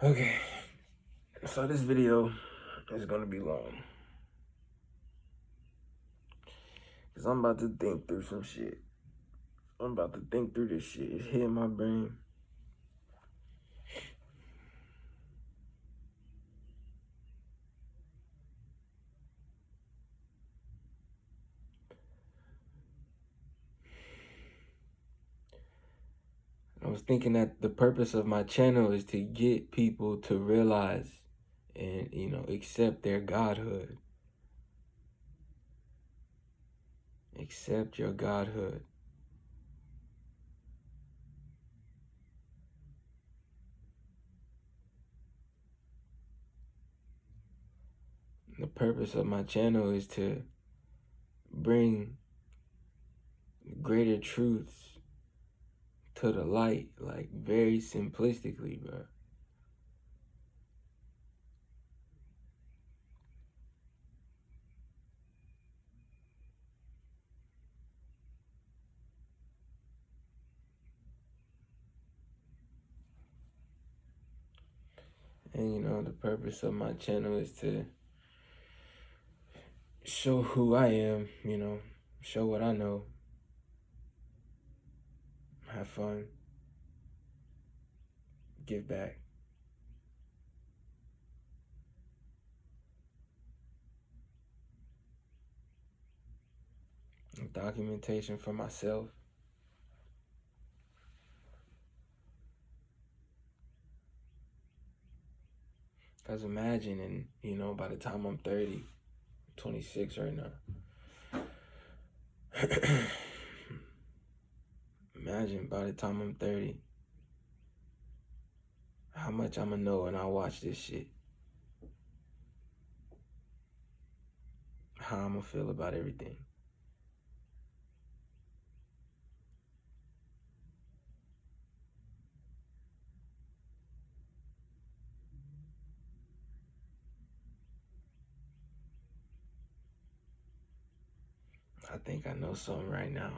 Okay, so this video is gonna be long because I'm about to think through some shit. I'm about to think through this shit. It's hitting my brain. I was thinking that the purpose of my channel is to get people to realize and, accept their godhood. Accept your godhood. The purpose of my channel is to bring greater truths to the light, like very simplistically, bro. And the purpose of my channel is to show who I am, show what I know, have fun, give back. Documentation for myself. Because imagine, and by the time I'm 30, 26 right now. Imagine by the time I'm 30, how much I'm gonna know when I watch this shit. How I'm gonna feel about everything. I think I know something right now.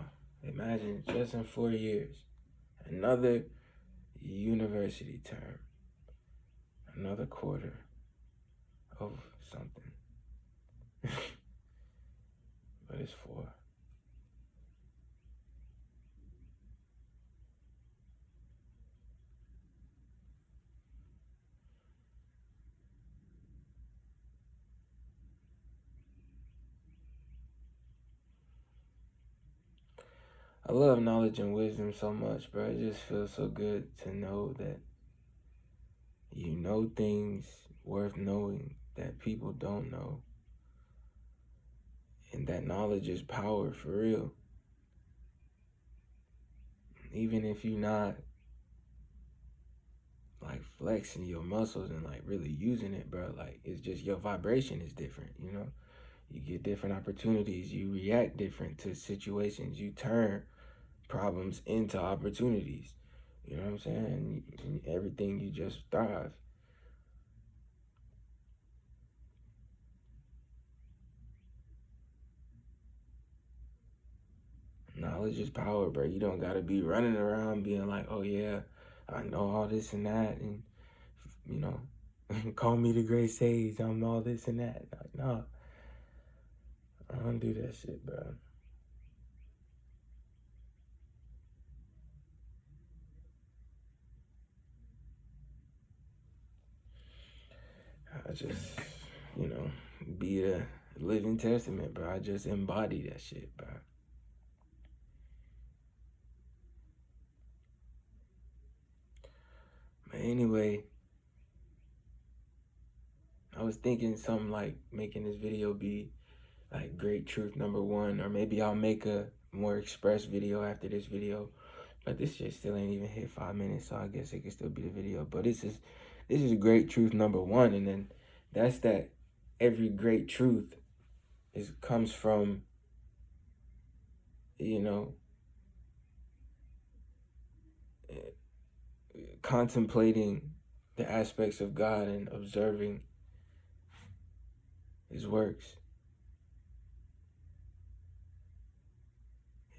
Imagine just in 4 years, another university term, another quarter of something. But it's 4. I love knowledge and wisdom so much, bro. It just feels so good to know that you know things worth knowing that people don't know. And that knowledge is power for real. Even if you're not like flexing your muscles and like really using it, bro, like it's just your vibration is different, You get different opportunities, you react different to situations, you turn problems into opportunities. You know what I'm saying? And everything, you just thrive. Knowledge is power, bro. You don't gotta be running around being like, oh yeah, I know all this and that, and call me the great sage, I'm all this and that. Like, no, I don't do that shit, bro. I just, be the living testament, bro. I just embody that shit, bro. But anyway, I was thinking something like making this video be like great truth number 1, or maybe I'll make a more express video after this video. But this shit still ain't even hit 5 minutes, so I guess it could still be the video. But this is great truth number 1, and then that's that every great truth comes from, contemplating the aspects of God and observing his works.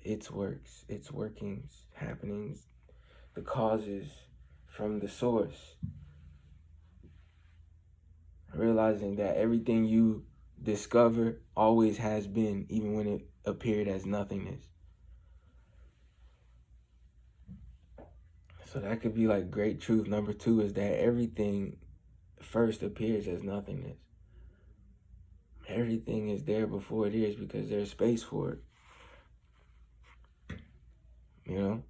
Its works, its workings, happenings, the causes from the source. Realizing that everything you discover always has been, even when it appeared as nothingness. So that could be like great truth. Number two is that everything first appears as nothingness. Everything is there before it is because there's space for it. You know?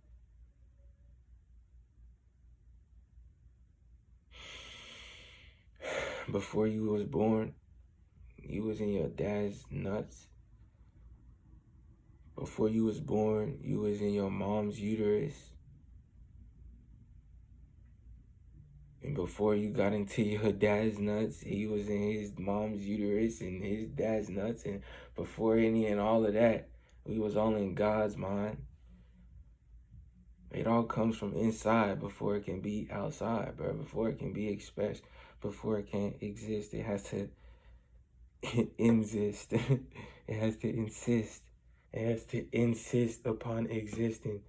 Before you was born, you was in your dad's nuts. Before you was born, you was in your mom's uterus. And before you got into your dad's nuts, he was in his mom's uterus and his dad's nuts. And before any and all of that, we was all in God's mind. It all comes from inside before it can be outside, bro. Before it can be expressed, before it can exist, it has to insist. It has to insist. It has to insist upon existing.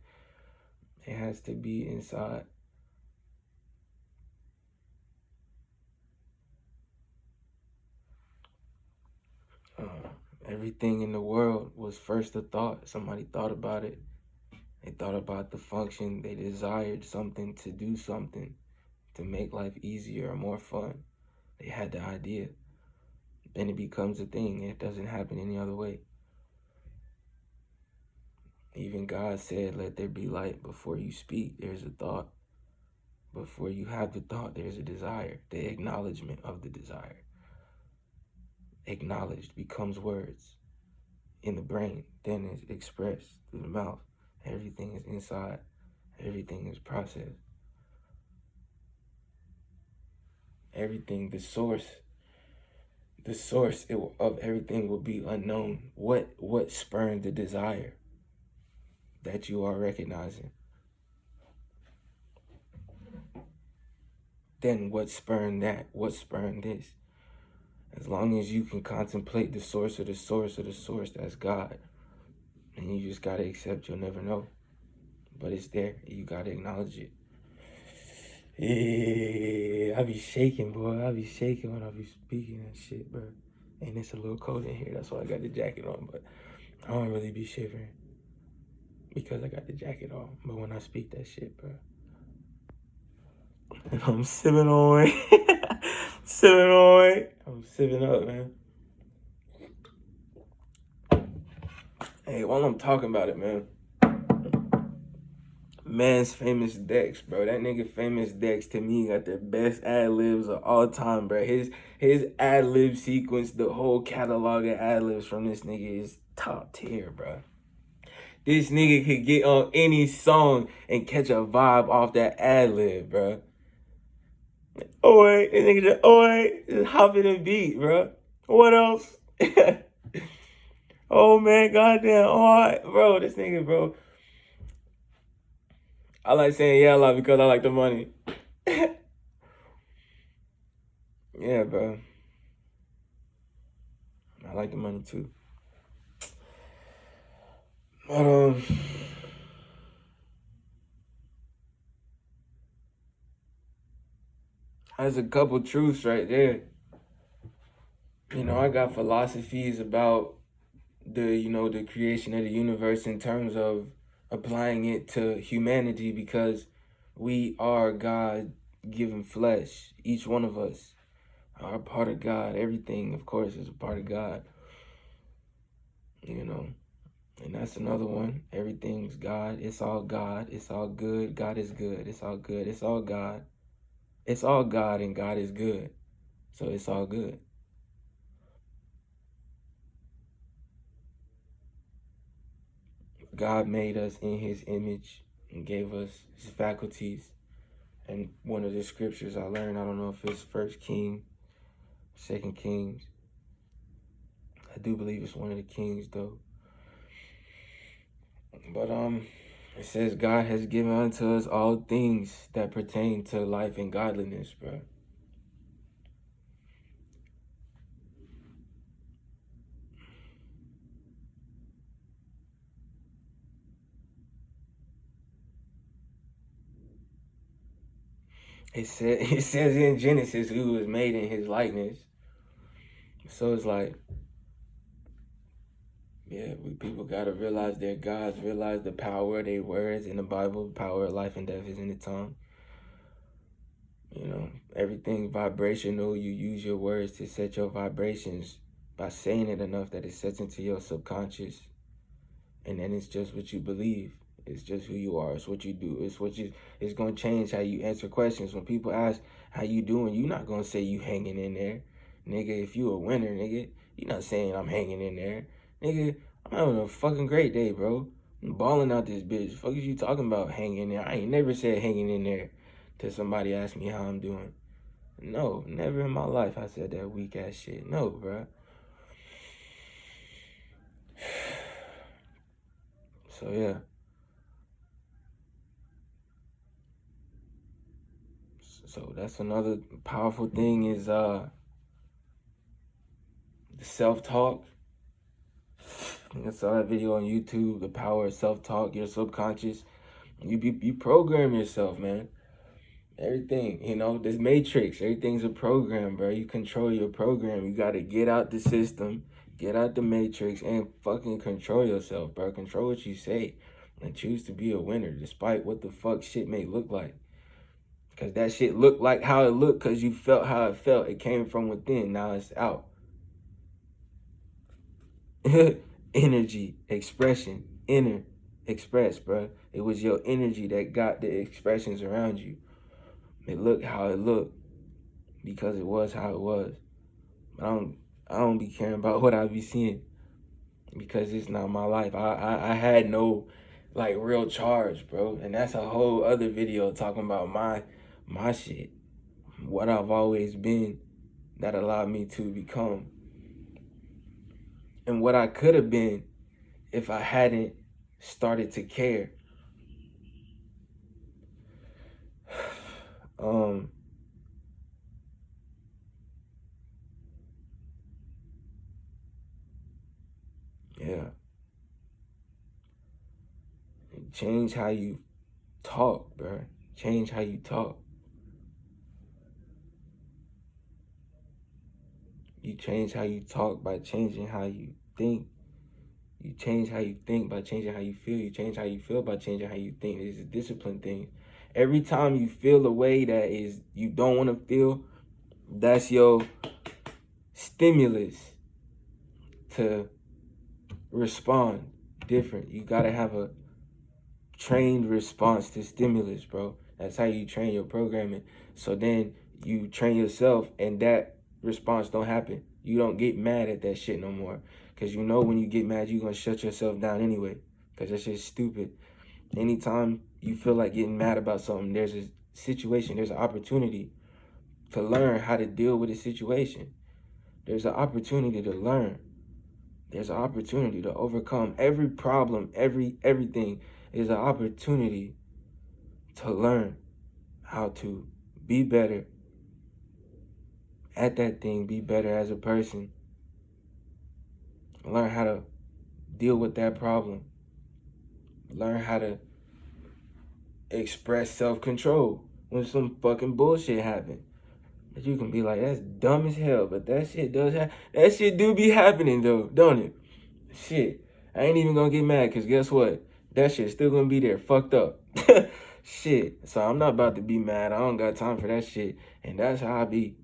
It has to be inside. Everything in the world was first a thought. Somebody thought about it. They thought about the function. They desired something to do something to make life easier or more fun. They had the idea. Then it becomes a thing. It doesn't happen any other way. Even God said, let there be light. Before you speak, there's a thought. Before you have the thought, there's a desire. The acknowledgement of the desire. Acknowledged becomes words in the brain. Then it's expressed through the mouth. Everything is inside. Everything is processed. Everything, the source of everything will be unknown. What spurned the desire that you are recognizing? Then what spurned that? What spurned this? As long as you can contemplate the source of the source of the source, that's God. And you just gotta accept you'll never know. But it's there. You gotta acknowledge it. Yeah, I be shaking, boy. I be shaking when I be speaking and shit, bro. And it's a little cold in here. That's why I got the jacket on. But I don't really be shivering because I got the jacket on. But when I speak that shit, bro, and I'm sipping on it. Sipping on it. I'm sipping up, man. Hey, while I'm talking about it, man. Man's Famous Dex, bro. That nigga Famous Dex to me got the best ad libs of all time, bro. His ad lib sequence, the whole catalog of ad libs from this nigga is top tier, bro. This nigga could get on any song and catch a vibe off that ad lib, bro. Oh wait, this nigga just hopping and beat, bro. What else? Oh man, goddamn, bro. This nigga, bro. I like saying yeah a lot because I like the money. Yeah, bro. I like the money too. But there's a couple truths right there. You know, I got philosophies about the creation of the universe in terms of applying it to humanity because we are God given flesh. Each one of us are a part of God. Everything, of course, is a part of God. You know, and that's another one. Everything's God. It's all God. It's all good. God is good. It's all good. It's all God. It's all God and God is good. So it's all good. God made us in his image and gave us his faculties. And one of the scriptures I learned, I don't know if it's First King, Second Kings. I do believe it's one of the Kings though. But it says God has given unto us all things that pertain to life and godliness, bro. It says in Genesis who was made in his likeness. So it's like, yeah, people gotta realize they're gods, realize the power of their words in the Bible. The power of life and death is in the tongue. You know, everything vibrational. You use your words to set your vibrations by saying it enough that it sets into your subconscious, and then it's just what you believe. It's just who you are. It's what you do. It's gonna change how you answer questions. When people ask how you doing, you're not gonna say you hanging in there. Nigga, if you a winner, nigga, you're not saying I'm hanging in there. Nigga, I'm having a fucking great day, bro. I'm balling out this bitch. Fuck is you talking about hanging in there? I ain't never said hanging in there till somebody asked me how I'm doing. No, never in my life I said that weak ass shit. No, bro. So yeah. So that's another powerful thing is the self-talk. I saw that video on YouTube, the power of self-talk, your subconscious. You program yourself, man. Everything, you know, this matrix, everything's a program, bro. You control your program. You gotta get out the system, get out the matrix, and fucking control yourself, bro. Control what you say and choose to be a winner despite what the fuck shit may look like. Because that shit looked like how it looked because you felt how it felt. It came from within. Now it's out. Energy, expression, inner, express, bro. It was your energy that got the expressions around you. It looked how it looked because it was how it was. I don't be caring about what I be seeing because it's not my life. I had no like real charge, bro. And that's a whole other video talking about my shit. What I've always been that allowed me to become. And what I could have been if I hadn't started to care. Yeah. Change how you talk, bro. Change how you talk. You change how you talk by changing how you think. You change how you think by changing how you feel. You change how you feel by changing how you think. It's a discipline thing. Every time you feel a way that is you don't want to feel, that's your stimulus to respond different. You gotta have a trained response to stimulus, bro. That's how you train your programming. So then you train yourself and that response don't happen. You don't get mad at that shit no more. Because you know when you get mad, you're going to shut yourself down anyway. Because that shit's stupid. Anytime you feel like getting mad about something, there's a situation, there's an opportunity to learn how to deal with a situation. There's an opportunity to learn. There's an opportunity to overcome every problem, everything is an opportunity to learn how to be better at that thing, be better as a person, learn how to deal with that problem, learn how to express self-control when some fucking bullshit happens. But you can be like, that's dumb as hell, but that shit does happen. That shit do be happening though, don't it? Shit, I ain't even gonna get mad because guess what? That shit's still gonna be there, fucked up. Shit, so I'm not about to be mad. I don't got time for that shit. And that's how I be.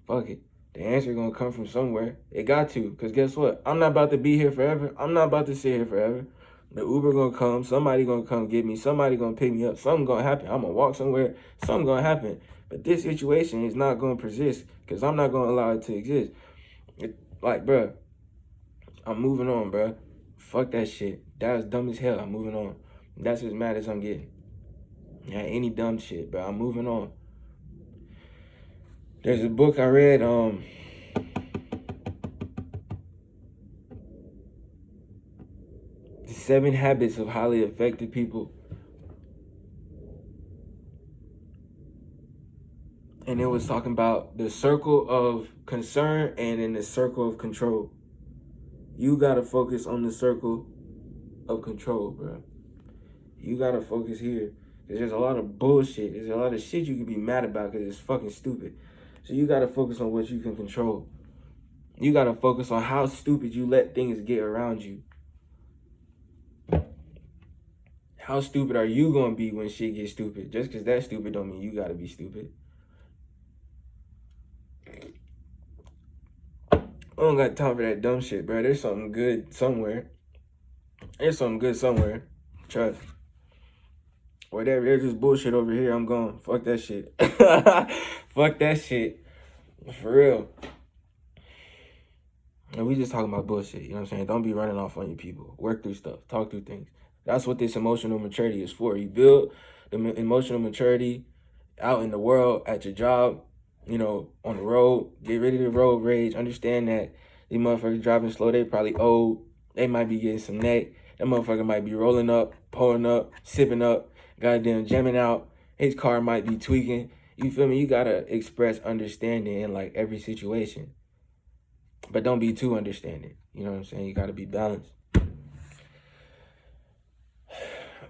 Fuck it. The answer gonna come from somewhere. It got to, because guess what? I'm not about to be here forever. I'm not about to sit here forever. The Uber gonna come. Somebody gonna come get me. Somebody gonna pick me up. Something gonna happen. I'm gonna walk somewhere. Something gonna happen. But this situation is not gonna persist because I'm not gonna allow it to exist. Like, bruh, I'm moving on, bruh. Fuck that shit. That was dumb as hell. I'm moving on. That's as mad as I'm getting. Yeah, any dumb shit, but I'm moving on. There's a book I read, The 7 Habits of Highly Effective People. And it was talking about the circle of concern and in the circle of control. You gotta focus on the circle of control, bro. You gotta focus here. There's a lot of bullshit. There's a lot of shit you can be mad about because it's fucking stupid. So you gotta focus on what you can control. You gotta focus on how stupid you let things get around you. How stupid are you gonna be when shit gets stupid? Just because that's stupid don't mean you gotta be stupid. I don't got time for that dumb shit, bro. There's something good somewhere. There's something good somewhere. Trust. Whatever, there's just bullshit over here. I'm going. Fuck that shit. Fuck that shit. For real. And we just talking about bullshit. You know what I'm saying? Don't be running off on your people. Work through stuff. Talk through things. That's what this emotional maturity is for. You build the emotional maturity out in the world, at your job, you know, on the road. Get rid of the road rage. Understand that these motherfuckers driving slow, they probably old. They might be getting some neck. That motherfucker might be rolling up, pulling up, sipping up, goddamn jamming out. His car might be tweaking. You feel me? You gotta express understanding in like every situation. But don't be too understanding. You know what I'm saying? You gotta be balanced.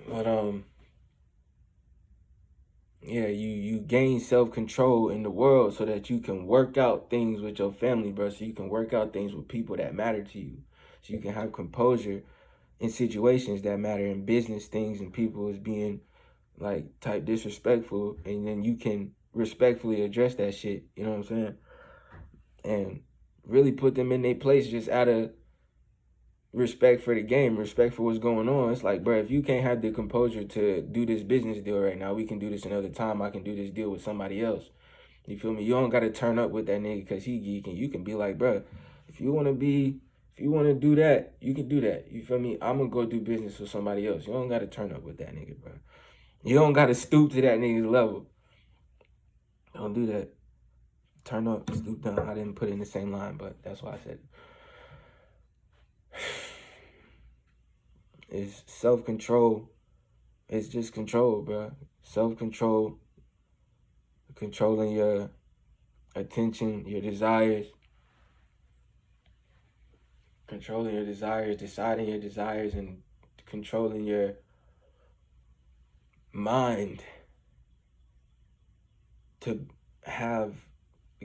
But yeah, you gain self-control in the world so that you can work out things with your family, bro. So you can work out things with people that matter to you. So you can have composure in situations that matter, in business things, and people is being like type disrespectful, and then you can respectfully address that shit. You know what I'm saying? And really put them in their place just out of respect for the game, respect for what's going on. It's like, bro, if you can't have the composure to do this business deal right now, we can do this another time. I can do this deal with somebody else. You feel me? You don't got to turn up with that nigga because he geeking. You can be like, bro, if you want to do that, you can do that. You feel me? I'm going to go do business with somebody else. You don't got to turn up with that nigga, bro. You don't got to stoop to that nigga's level. Don't do that. Turn up, stoop down. I didn't put it in the same line, but that's why I said it. It's self-control. It's just control, bro. Self-control. Controlling your attention, your desires. Controlling your desires, deciding your desires, and controlling your mind to have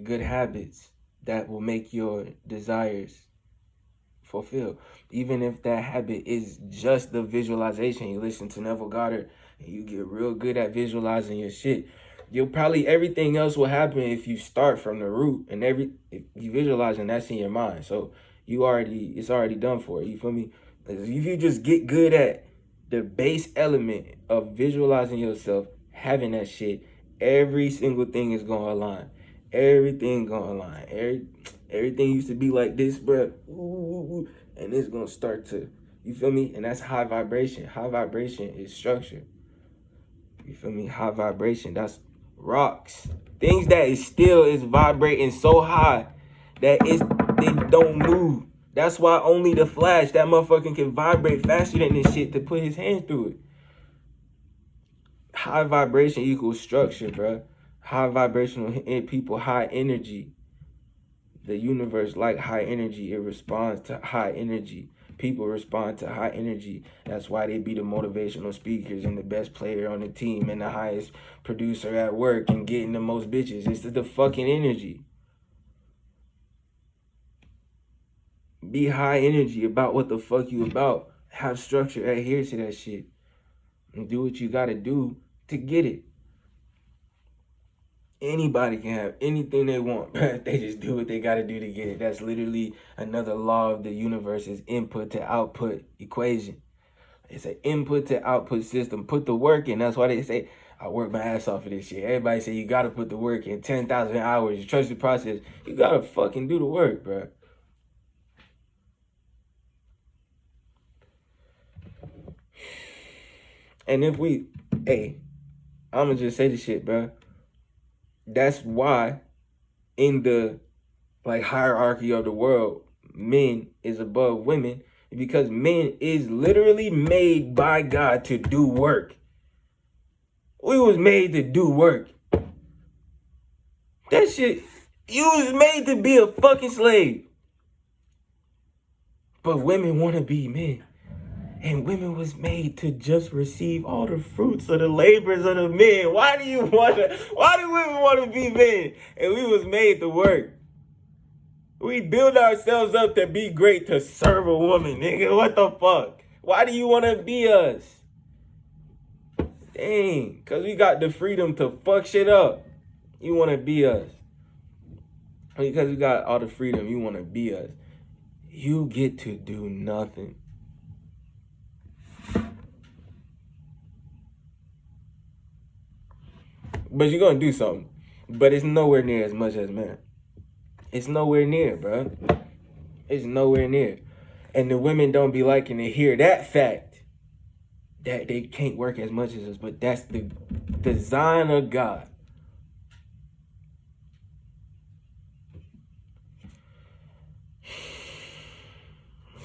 good habits that will make your desires fulfilled. Even if that habit is just the visualization. You listen to Neville Goddard and you get real good at visualizing your shit. Everything else will happen if you start from the root, and if you visualizing, that's in your mind. So it's already done for you. Feel me? If you just get good at the base element of visualizing yourself, having that shit, every single thing is gonna align. Everything gonna align. Everything used to be like this, bro. And it's gonna start to, you feel me? And that's high vibration. High vibration is structure. You feel me? High vibration, that's rocks. Things that is vibrating so high that they don't move. That's why only the Flash, that motherfucker, can vibrate faster than this shit to put his hands through it. High vibration equals structure, bro. High vibrational people, high energy. The universe like high energy. It responds to high energy. People respond to high energy. That's why they be the motivational speakers and the best player on the team and the highest producer at work and getting the most bitches. It's the fucking energy. Be high energy about what the fuck you about. Have structure, adhere to that shit. And do what you gotta do to get it. Anybody can have anything they want, but they just do what they gotta do to get it. That's literally another law of the universe's input to output equation. It's an input to output system. Put the work in. That's why they say, I work my ass off of this shit. Everybody say you gotta put the work in. 10,000 hours. You trust the process. You gotta fucking do the work, bro. And if I'ma just say this shit, bro. That's why in the hierarchy of the world, men is above women, because men is literally made by God to do work. We was made to do work. That shit, you was made to be a fucking slave. But women want to be men. And women was made to just receive all the fruits of the labors of the men. Why do women want to be men? And we was made to work. We build ourselves up to be great to serve a woman, nigga. What the fuck? Why do you want to be us? Dang, because we got the freedom to fuck shit up. You want to be us. Because we got all the freedom, you want to be us. You get to do nothing. But you're going to do something. But it's nowhere near as much as men. It's nowhere near, bro. It's nowhere near. And the women don't be liking to hear that fact. That they can't work as much as us. But that's the design of God.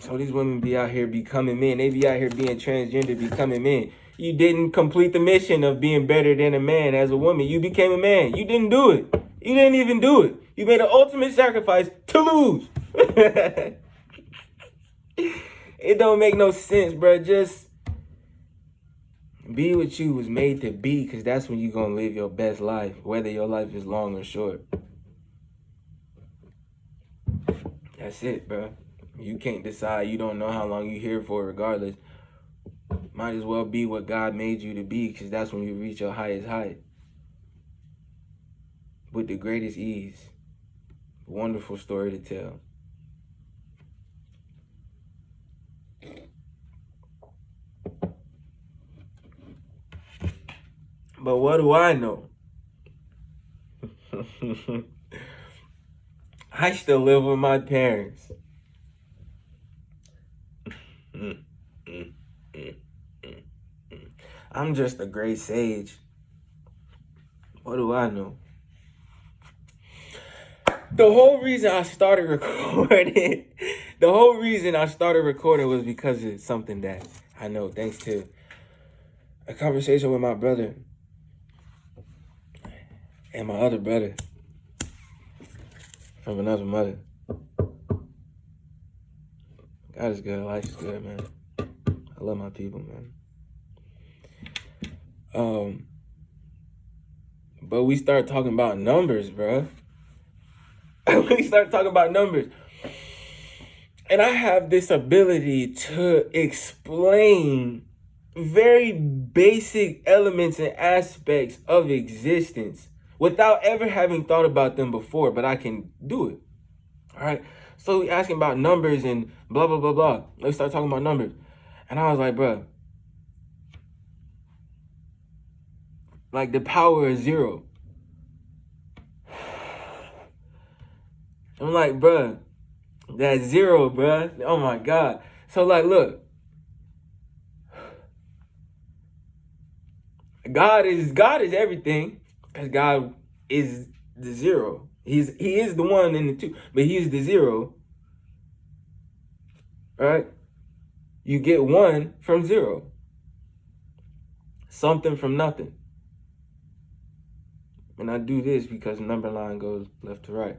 So these women be out here becoming men. They be out here being transgender, becoming men. You didn't complete the mission of being better than a man as a woman. You became a man. You didn't do it. You didn't even do it. You made an ultimate sacrifice to lose. It don't make no sense, bro. Just be what you was made to be, because that's when you're going to live your best life, whether your life is long or short. That's it, bro. You can't decide. You don't know how long you're here for regardless. Might as well be what God made you to be, because that's when you reach your highest height. With the greatest ease. Wonderful story to tell. But what do I know? I still live with my parents. I'm just a great sage. What do I know? The whole reason I started recording, was because it's something that I know, thanks to a conversation with my brother and my other brother from another mother. God is good. Life is good, man. I love my people, man. But we start talking about numbers, bro. We start talking about numbers. And I have this ability to explain very basic elements and aspects of existence without ever having thought about them before, but I can do it. All right. So we asking about numbers and blah, blah, blah, blah. Let's start talking about numbers. And I was like, bro, like the power of 0. I'm like, bro, that's 0, bro. Oh my God. So like, look, God is everything, because God is the 0. He is the 1 and the 2, but he's the 0. Right? You get 1 from 0. Something from nothing. And I do this because number line goes left to right.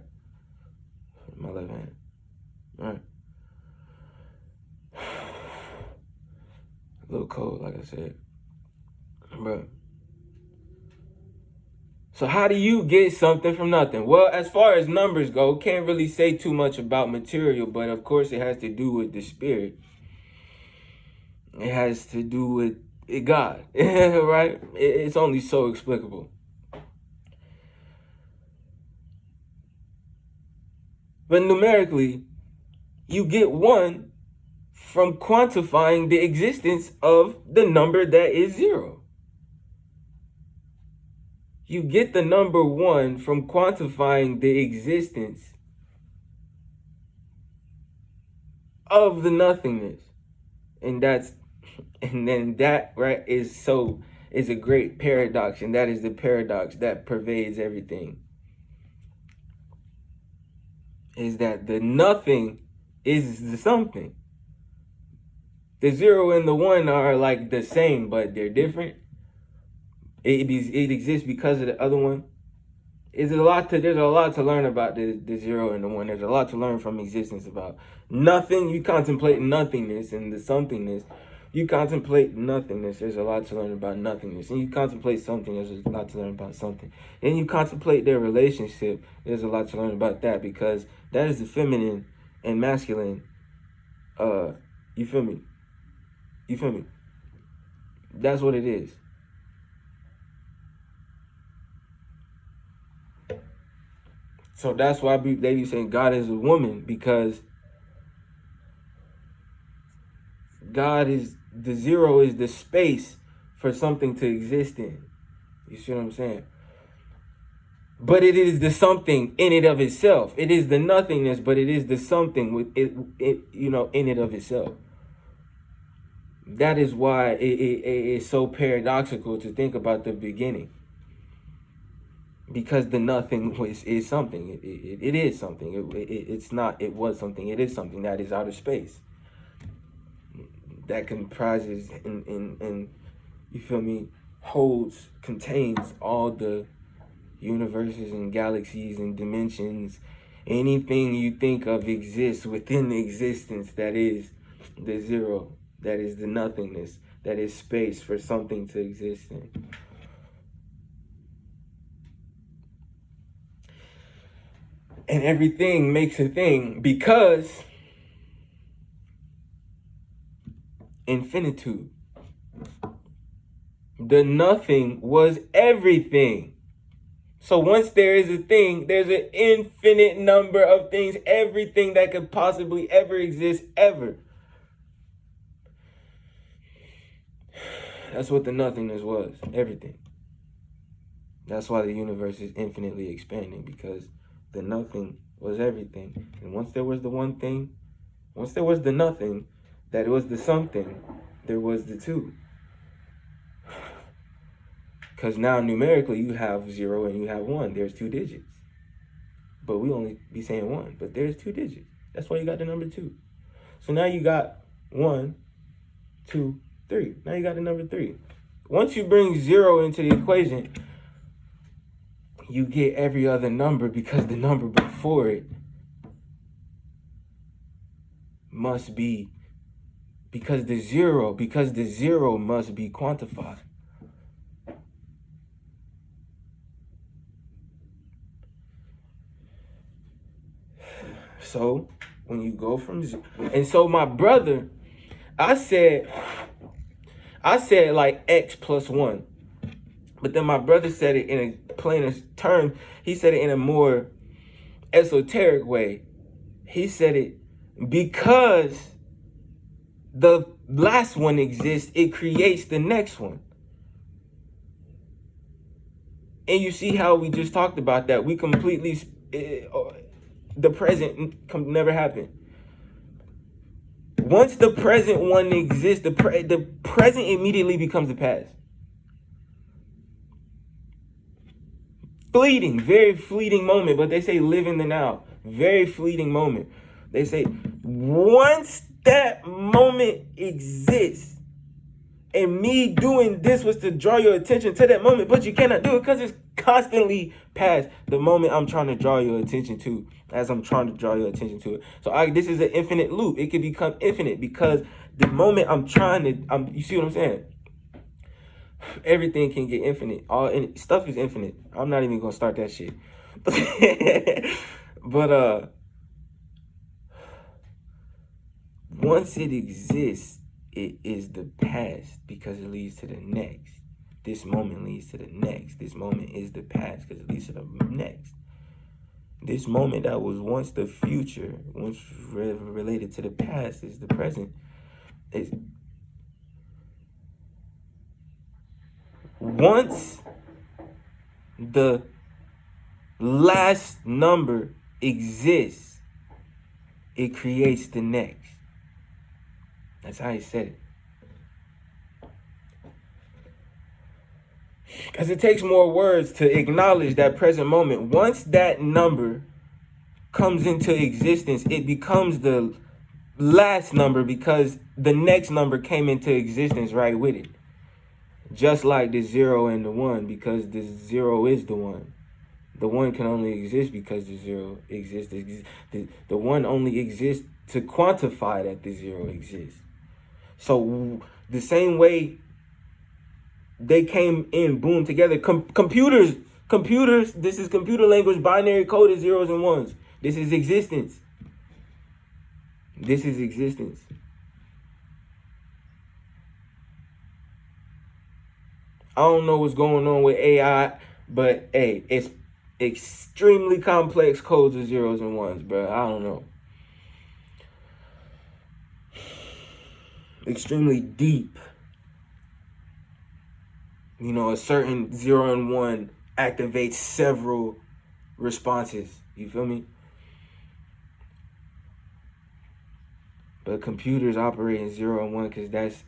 My left hand. All right. A little cold, like I said. Bro. So how do you get something from nothing? Well, as far as numbers go, can't really say too much about material, but of course it has to do with the spirit. It has to do with God, right? It's only so explicable. But numerically, you get 1 from quantifying the existence of the number that is 0. You get the number 1 from quantifying the existence of the nothingness. And then that, right, is a great paradox. And that is the paradox that pervades everything. Is that the nothing is the something. The 0 and the 1 are like the same, but they're different. It exists because of the other one. There's a lot to learn about the 0 and the 1. There's a lot to learn from existence about nothing. You contemplate nothingness and the somethingness. You contemplate nothingness, there's a lot to learn about nothingness. And you contemplate something, there's a lot to learn about something. And you contemplate their relationship, there's a lot to learn about that, because that is the feminine and masculine. You feel me? You feel me? That's what it is. So that's why they be saying God is a woman, because God is, the zero is the space for something to exist in. You see what I'm saying? But it is the something in it of itself. It is the nothingness, but it is the something with it in it of itself. That is why it is so paradoxical to think about the beginning. Because the nothing is something. It is something. It's not, it was something. It is something that is outer space. That comprises and you feel me, contains all the universes and galaxies and dimensions. Anything you think of exists within the existence that is the zero, that is the nothingness, that is space for something to exist in. And everything makes a thing because infinitude. The nothing was everything. So once there is a thing, there's an infinite number of things, everything that could possibly ever exist, ever. That's what the nothingness was, everything. That's why the universe is infinitely expanding, because the nothing was everything. And once there was the one thing, once there was the nothing, that it was the something, there was the two. Because now numerically you have 0 and you have 1. There's 2 digits. But we only be saying 1. But there's 2 digits. That's why you got the number 2. So now you got 1, 2, 3. Now you got the number 3. Once you bring 0 into the equation, you get every other number, because the number before it must be, because the zero must be quantified. So when you go from zero, and so my brother, I said like X plus 1. But then my brother said it in a plainer term. He said it in a more esoteric way. He said it because the last one exists, it creates the next one. And you see how we just talked about that. We completely, the present never happened. Once the present one exists, the present immediately becomes the past. Fleeting, very fleeting moment, but they say live in the now. Very fleeting moment. They say once that moment exists, and me doing this was to draw your attention to that moment, but you cannot do it because it's constantly past the moment I'm trying to draw your attention to, as I'm trying to draw your attention to it. So this is an infinite loop. It can become infinite because the moment I'm trying to, you see what I'm saying? Everything can get infinite. Stuff is infinite. I'm not even gonna start that shit. But once it exists, it is the past because it leads to the next. This moment leads to the next. This moment is the past because it leads to the next. This moment that was once the future, once related to the past, is the present. Once the last number exists, it creates the next. That's how he said it. Because it takes more words to acknowledge that present moment. Once that number comes into existence, it becomes the last number because the next number came into existence right with it. Just like the 0 and the 1, because the 0 is the 1. The 1 can only exist because the 0 exists. The 1 only exists to quantify that the 0 exists. So The same way they came in, boom, together. Computers, this is computer language, binary code is zeros and ones. This is existence. This is existence. I don't know what's going on with AI, but hey, it's extremely complex codes of zeros and ones, bro. I don't know. Extremely deep. You know, a certain 0 and 1 activates several responses. You feel me? But computers operate in 0 and 1 because that's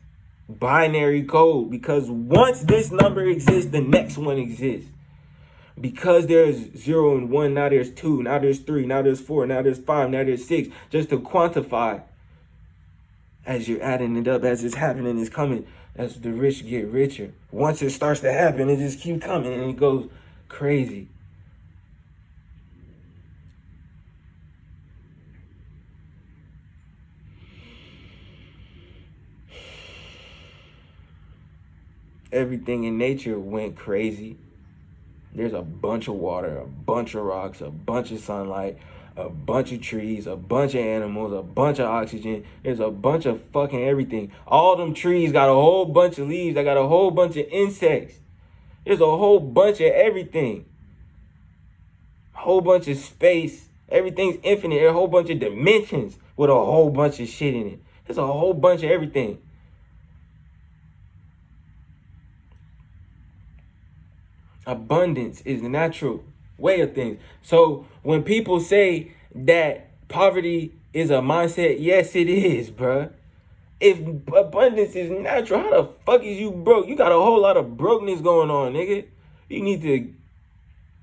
binary code. Because once this number exists, the next one exists. Because there's 0 and 1, now there's 2, now there's 3, now there's 4, now there's 5, now there's 6. Just to quantify as you're adding it up, as it's happening, it's coming. As the rich get richer. Once it starts to happen, it just keeps coming and it goes crazy. Everything in nature went crazy. There's a bunch of water, a bunch of rocks, a bunch of sunlight, a bunch of trees, a bunch of animals, a bunch of oxygen. There's a bunch of fucking everything. All them trees got a whole bunch of leaves. They got a whole bunch of insects. There's a whole bunch of everything. A whole bunch of space. Everything's infinite. There's a whole bunch of dimensions with a whole bunch of shit in it. There's a whole bunch of everything. Abundance is the natural way of things. So when people say that poverty is a mindset, yes, it is, bruh. If abundance is natural, how the fuck is you broke? You got a whole lot of brokenness going on, nigga. You need to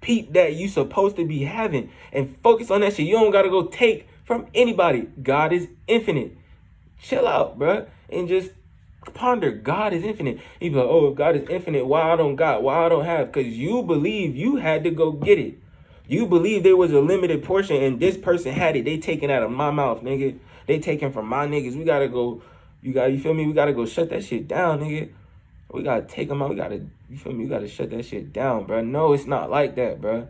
peep that you supposed to be having and focus on that shit. You don't gotta go take from anybody. God is infinite. Chill out, bruh, and just ponder. God is infinite. You be like, oh, if God is infinite, why I don't got, why I don't have? Because you believe you had to go get it. You believe there was a limited portion and this person had it. They taking out of my mouth, nigga. They taking from my niggas. We gotta go. You feel me? We gotta go shut that shit down, nigga. We gotta take them out. We gotta, you feel me? We gotta shut that shit down, bro. No, it's not like that, bro.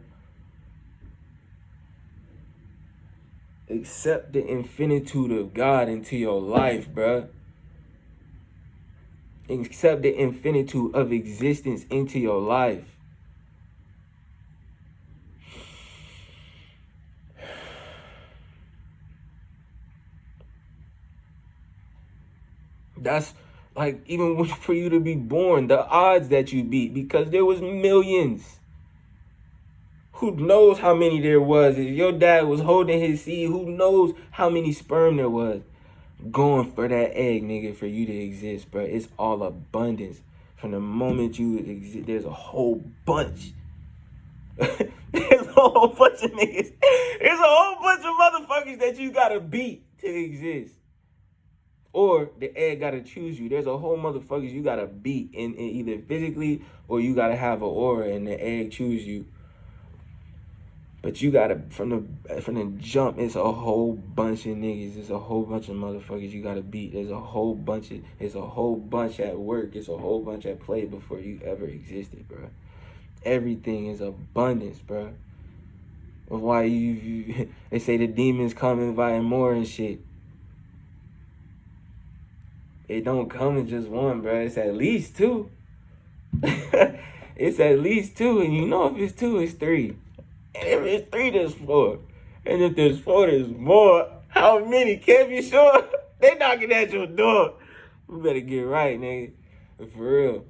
Accept the infinitude of God into your life, bro. Accept the infinitude of existence into your life. That's like, even for you to be born, the odds that you beat, because there was millions. Who knows how many there was? If your dad was holding his seed, who knows how many sperm there was going for that egg, nigga, for you to exist, bro. It's all abundance. From the moment you exist, there's a whole bunch. There's a whole bunch of niggas. There's a whole bunch of motherfuckers that you gotta beat to exist. Or the egg gotta choose you. There's a whole motherfuckers you gotta beat in either physically or you gotta have an aura and the egg choose you. But you gotta, from the jump, it's a whole bunch of niggas. It's a whole bunch of motherfuckers you gotta beat. It's a whole bunch at work. It's a whole bunch at play before you ever existed, bro. Everything is abundance, bro. That's why they say the demons come inviting more and shit. It don't come in just one, bro. It's at least two. It's at least two, and you know if it's two, it's three. And if it's three, there's four. And if there's four, there's more. How many? Can't be sure. They knocking at your door. We better get right, nigga. For real.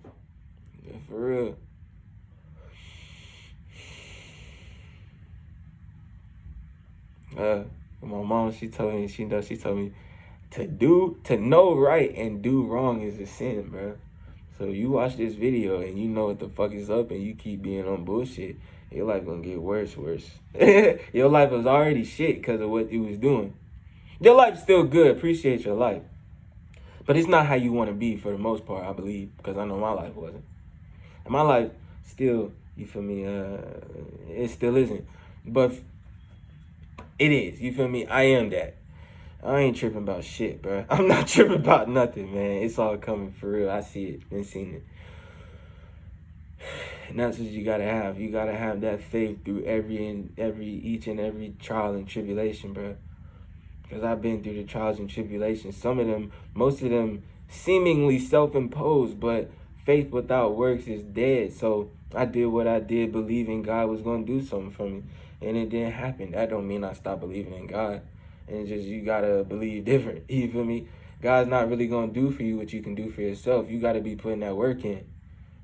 For real. My mom, she told me to know right and do wrong is a sin, bro. So you watch this video and you know what the fuck is up and you keep being on bullshit, your life gonna get worse. Your life was already shit because of what you was doing. Your life's still good. Appreciate your life. But it's not how you want to be for the most part, I believe, because I know my life wasn't. And my life still, you feel me, it still isn't. But it is, you feel me? I am that. I ain't tripping about shit, bro. I'm not tripping about nothing, man. It's all coming for real. I see it. Been seeing it. And that's what you gotta have. You gotta have that faith through each and every trial and tribulation, bro. Because I've been through the trials and tribulations. Some of them, most of them, seemingly self-imposed, but faith without works is dead. So I did what I did, believing God was gonna do something for me, and it didn't happen. That don't mean I stopped believing in God. And it's just you gotta believe different. You feel me? God's not really gonna do for you what you can do for yourself. You gotta be putting that work in.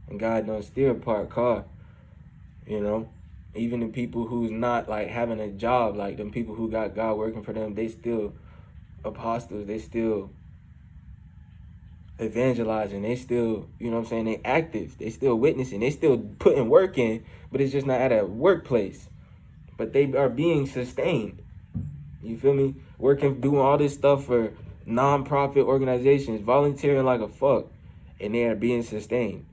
And God don't steer a parked car. You know, even the people who's not like having a job, like them people who got God working for them, they still apostles. They still evangelizing. They still, you know what I'm saying? They active. They still witnessing. They still putting work in, but it's just not at a workplace. But they are being sustained. You feel me? Working, doing all this stuff for non-profit organizations, volunteering like a fuck, and they are being sustained.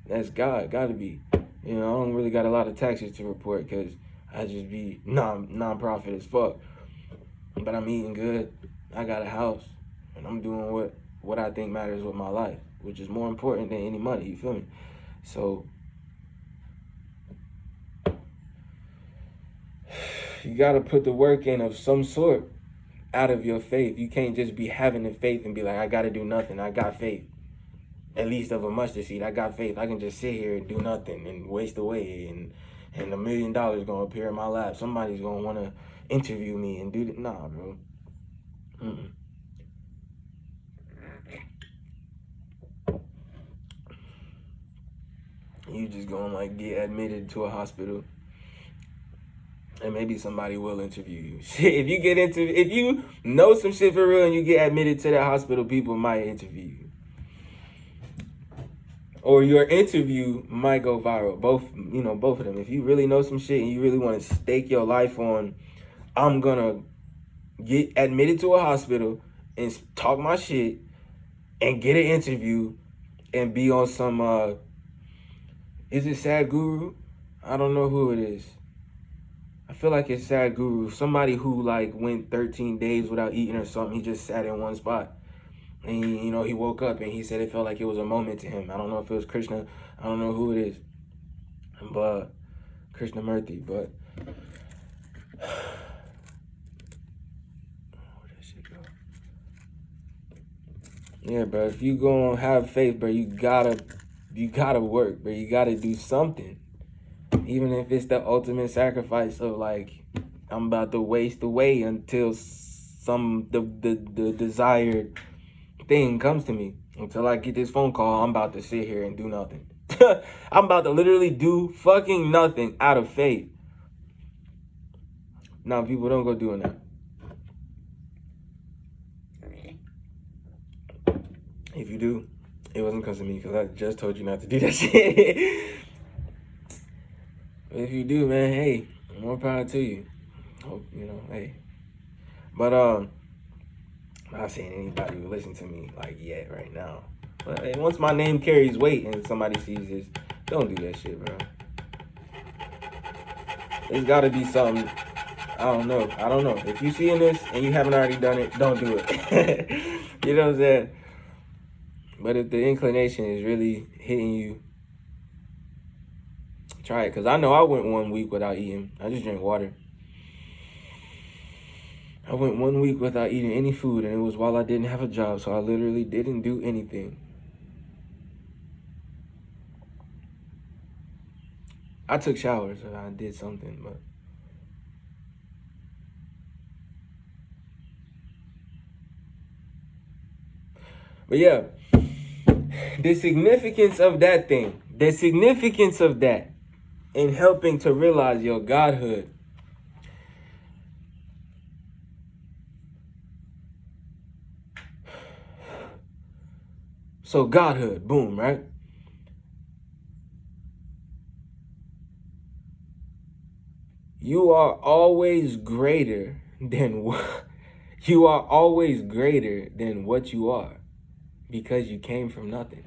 That's God. Gotta be. You know, I don't really got a lot of taxes to report because I just be non-profit as fuck. But I'm eating good. I got a house, and I'm doing what I think matters with my life, which is more important than any money. You feel me? So you gotta put the work in of some sort out of your faith. You can't just be having the faith and be like, I gotta do nothing. I got faith. At least of a mustard seed. I got faith. I can just sit here and do nothing and waste away, and $1 million gonna appear in my lap. Somebody's gonna wanna interview me and do that. Nah, bro. You just gonna like get admitted to a hospital, and maybe somebody will interview you. Shit, if you know some shit for real and you get admitted to that hospital, people might interview you. Or your interview might go viral. Both of them. If you really know some shit and you really want to stake your life on, I'm gonna get admitted to a hospital and talk my shit and get an interview and be on some, is it Sad Guru? I don't know who it is. I feel like it's Sad Guru. Somebody who like went 13 days without eating or something. He just sat in one spot. And he woke up and he said it felt like it was a moment to him. I don't know if it was Krishna. I don't know who it is. But Krishnamurti, but where'd that shit go? Yeah, bro. If you gonna have faith, bro, you gotta work, bro. You gotta do something. Even if it's the ultimate sacrifice of like, I'm about to waste away until the desired thing comes to me. Until I get this phone call, I'm about to sit here and do nothing. I'm about to literally do fucking nothing out of faith. Now, people, don't go doing that. If you do, it wasn't because of me, because I just told you not to do that shit. If you do, man, hey, more power to you. Hope, hey. But, I'm not saying anybody will listen to me, like, yet, right now. But hey, once my name carries weight and somebody sees this, don't do that shit, bro. There's got to be something. I don't know. If you seeing this and you haven't already done it, don't do it. You know what I'm saying? But if the inclination is really hitting you, try it. Because I know I went 1 week without eating. I just drank water. I went 1 week without eating any food, and it was while I didn't have a job, so I literally didn't do anything. I took showers, and I did something, but yeah, the significance of that in helping to realize your godhood. So godhood, boom, right? You are always greater than what you are because you came from nothing.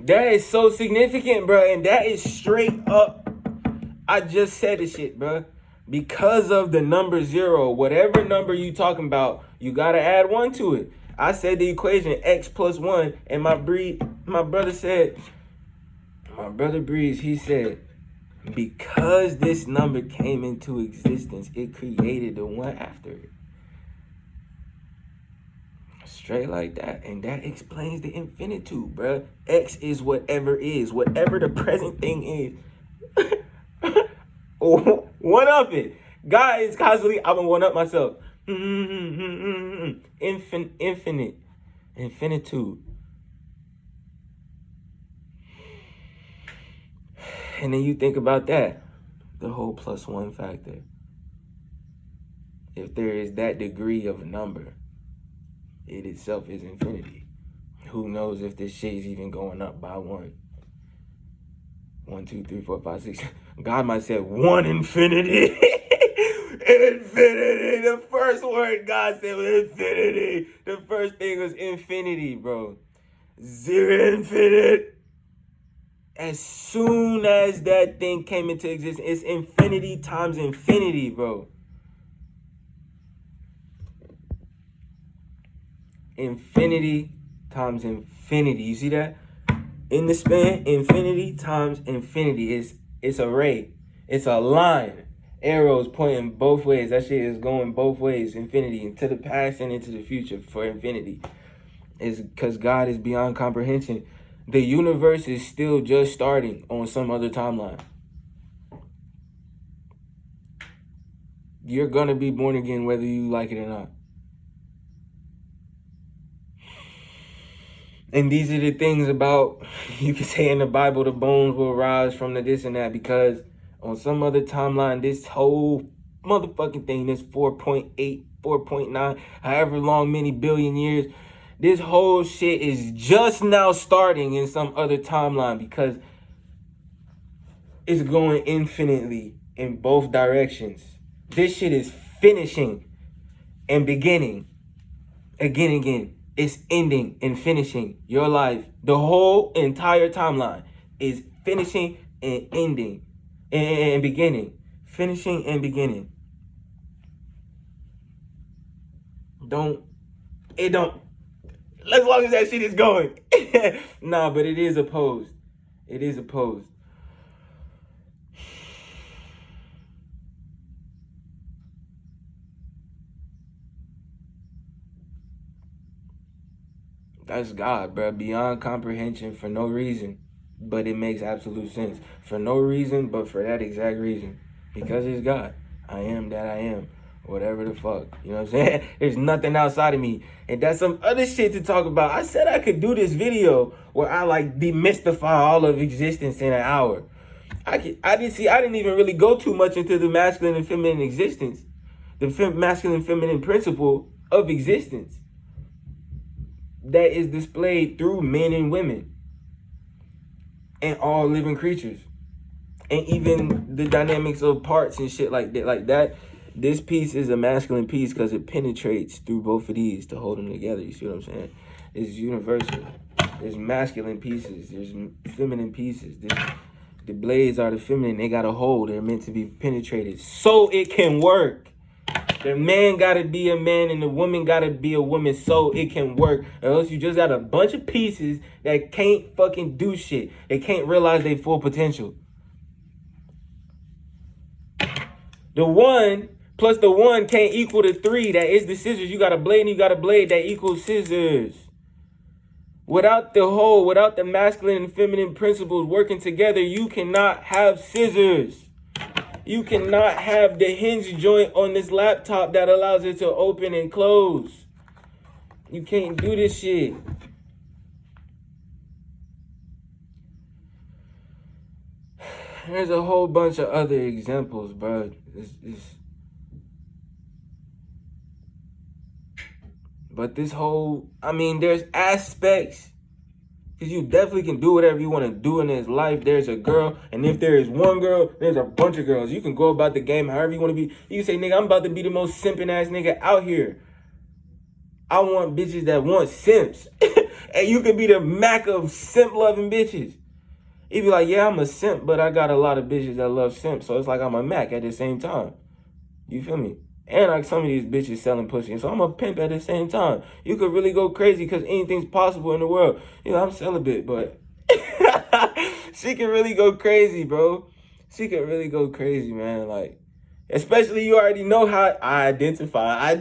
That is so significant, bro. And that is straight up. I just said this shit, bro. Because of the number 0, whatever number you talking about, you gotta add 1 to it. I said the equation x plus 1, and my brother Breeze, he said, because this number came into existence, it created the 1 after it. Straight like that. And that explains the infinitude, bro. X is whatever the present thing is. One up it. God is constantly, I'm gonna one up myself. Infinitude. And then you think about that, the whole plus 1 factor. If there is that degree of a number, it itself is infinity. Who knows if this shit is even going up by 1? 1, 2, 3, 4, 5, 6. God might say 1 infinity. Infinity. The first word God said was infinity. The first thing was infinity, bro. 0 infinite. As soon as that thing came into existence, it's infinity times infinity, bro. Infinity times infinity. You see that? In the span, infinity times infinity. It's a ray. It's a line. Arrows pointing both ways. That shit is going both ways. Infinity. Into the past and into the future for infinity. It's because God is beyond comprehension. The universe is still just starting on some other timeline. You're going to be born again whether you like it or not. And these are the things about, you can say in the Bible, the bones will rise from the this and that, because on some other timeline, this whole motherfucking thing, this 4.8, 4.9, however long, many billion years, this whole shit is just now starting in some other timeline because it's going infinitely in both directions. This shit is finishing and beginning again. It's ending and finishing your life. The whole entire timeline is finishing and ending and beginning. Finishing and beginning. As long as that shit is going. Nah, but it is opposed. It is opposed. That's God, bro. Beyond comprehension for no reason. But it makes absolute sense. For no reason, but for that exact reason. Because it's God. I am that I am. Whatever the fuck. You know what I'm saying? There's nothing outside of me. And that's some other shit to talk about. I said I could do this video where I like demystify all of existence in an hour. I didn't even really go too much into the masculine and feminine existence. The masculine and feminine principle of existence that is displayed through men and women and all living creatures. And even the dynamics of parts and shit like that. This piece is a masculine piece because it penetrates through both of these to hold them together. You see what I'm saying? It's universal. There's masculine pieces. There's feminine pieces. The blades are the feminine. They got a hold. They're meant to be penetrated so it can work. The man got to be a man and the woman got to be a woman so it can work. Or else you just got a bunch of pieces that can't fucking do shit. They can't realize their full potential. The 1 plus the 1 can't equal the 3. That is the scissors. You got a blade and you got a blade that equals scissors. Without the masculine and feminine principles working together, you cannot have scissors. You cannot have the hinge joint on this laptop that allows it to open and close. You can't do this shit. There's a whole bunch of other examples, bro. But this whole, there's aspects. Because you definitely can do whatever you want to do in this life. There's a girl, and if there is one girl, there's a bunch of girls. You can go about the game however you want to be. You can say, nigga, I'm about to be the most simping ass nigga out here. I want bitches that want simps. And you could be the Mac of simp loving bitches. You be like, yeah, I'm a simp, but I got a lot of bitches that love simp. So it's like I'm a Mac at the same time. You feel me? And like some of these bitches selling pussy. So I'm a pimp at the same time. You could really go crazy because anything's possible in the world. You know, I'm celibate, but she can really go crazy, bro. She can really go crazy, man. Like, especially you already know how I identify.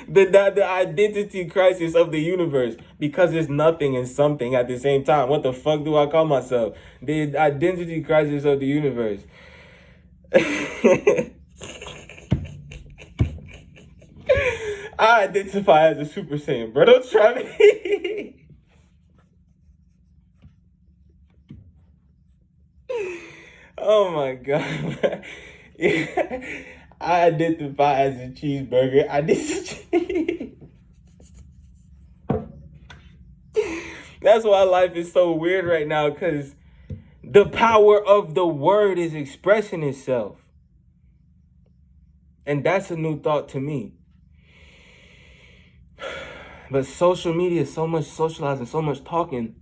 The identity crisis of the universe, because it's nothing and something at the same time. What the fuck do I call myself? The identity crisis of the universe. I identify as a Super Saiyan, bro. Don't try me. Oh my god. Yeah. I identify as a cheeseburger. I need to cheese. That's why life is so weird right now, because the power of the word is expressing itself. And that's a new thought to me. But social media, so much socializing, so much talking.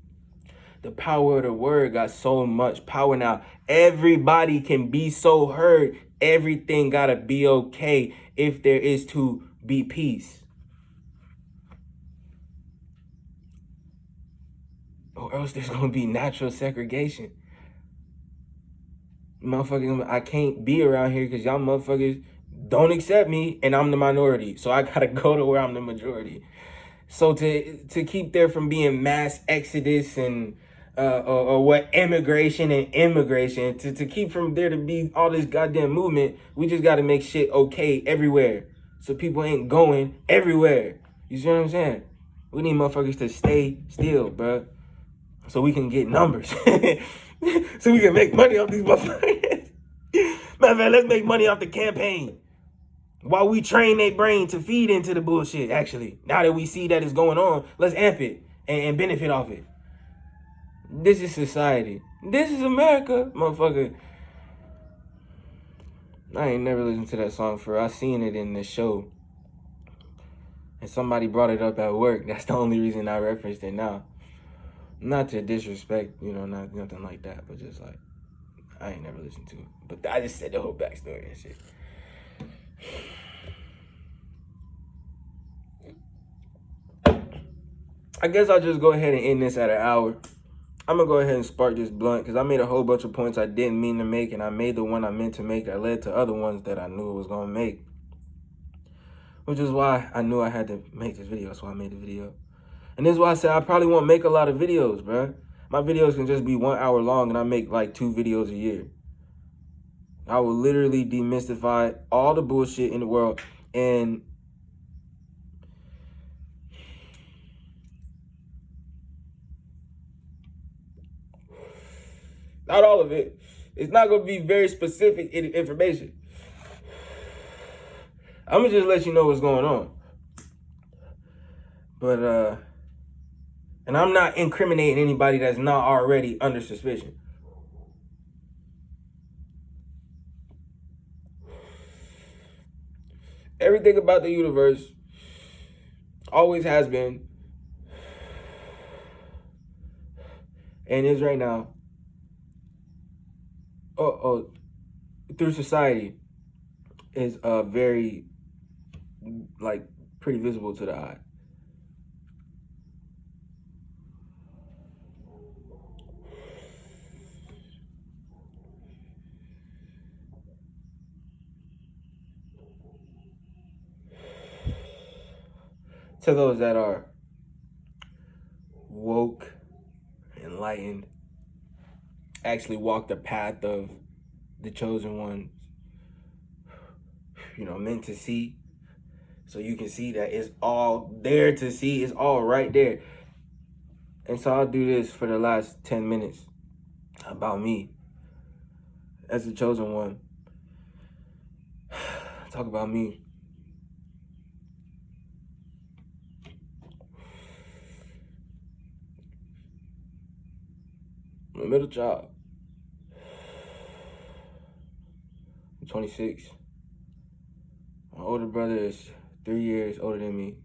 The power of the word got so much power now. Everybody can be so heard. Everything gotta be okay if there is to be peace. Or else there's gonna be natural segregation. Motherfuckers, I can't be around here because y'all motherfuckers don't accept me and I'm the minority. So I gotta go to where I'm the majority. So to keep there from being mass exodus and or what immigration and immigration, to keep from there to be all this goddamn movement, we just gotta make shit okay everywhere. So people ain't going everywhere. You see what I'm saying? We need motherfuckers to stay still, bro. So we can get numbers. So we can make money off these motherfuckers. Matter of fact, let's make money off the campaign. While we train their brain to feed into the bullshit, actually. Now that we see that it's going on, let's amp it and benefit off it. This is society. This is America, motherfucker. I ain't never listened to that song for. I seen it in the show. And somebody brought it up at work. That's the only reason I referenced it now. Not to disrespect, you know, nothing like that, but just like, I ain't never listened to it. But I just said the whole backstory and shit. I guess I'll just go ahead and end this at an hour. I'm going to go ahead and spark this blunt because I made a whole bunch of points I didn't mean to make, and I made the one I meant to make that led to other ones that I knew it was going to make. Which is why I knew I had to make this video. That's why I made the video. And this is why I said I probably won't make a lot of videos, bro. My videos can just be 1 hour long and I make like 2 videos a year. I will literally demystify all the bullshit in the world. And not all of it. It's not going to be very specific information. I'm going to just let you know what's going on. But, and I'm not incriminating anybody that's not already under suspicion. Everything about the universe always has been and is right now, through society, is very, like, pretty visible to the eye. To those that are woke, enlightened, actually walk the path of the chosen ones, you know, meant to see. So you can see that it's all there to see. It's all right there. And so I'll do this for the last 10 minutes about me as the chosen one. Talk about me. I'm a middle child. I'm 26. My older brother is 3 years older than me.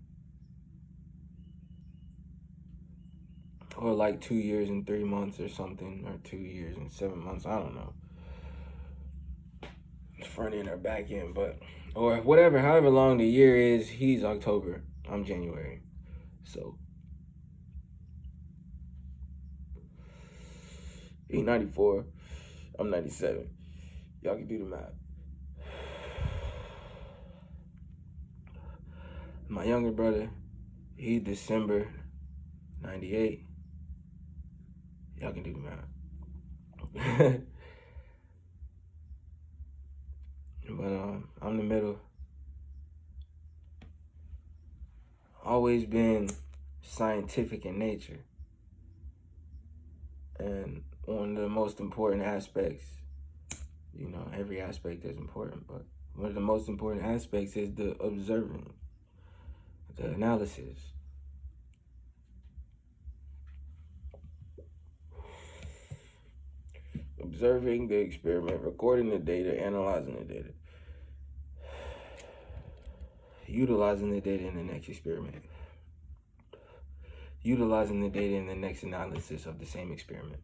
or like 2 years and 3 months or something, or 2 years and 7 months. I don't know. Front end or back end, but or whatever, however long the year is, he's October. I'm January. So he's 94. I'm 97. Y'all can do the math. My younger brother, he's December 98. Y'all can do the math. But I'm the middle. Always been scientific in nature. And one of the most important aspects, you know, every aspect is important, but one of the most important aspects is the observing, the analysis. Observing the experiment, recording the data, analyzing the data, utilizing the data in the next experiment, utilizing the data in the next analysis of the same experiment,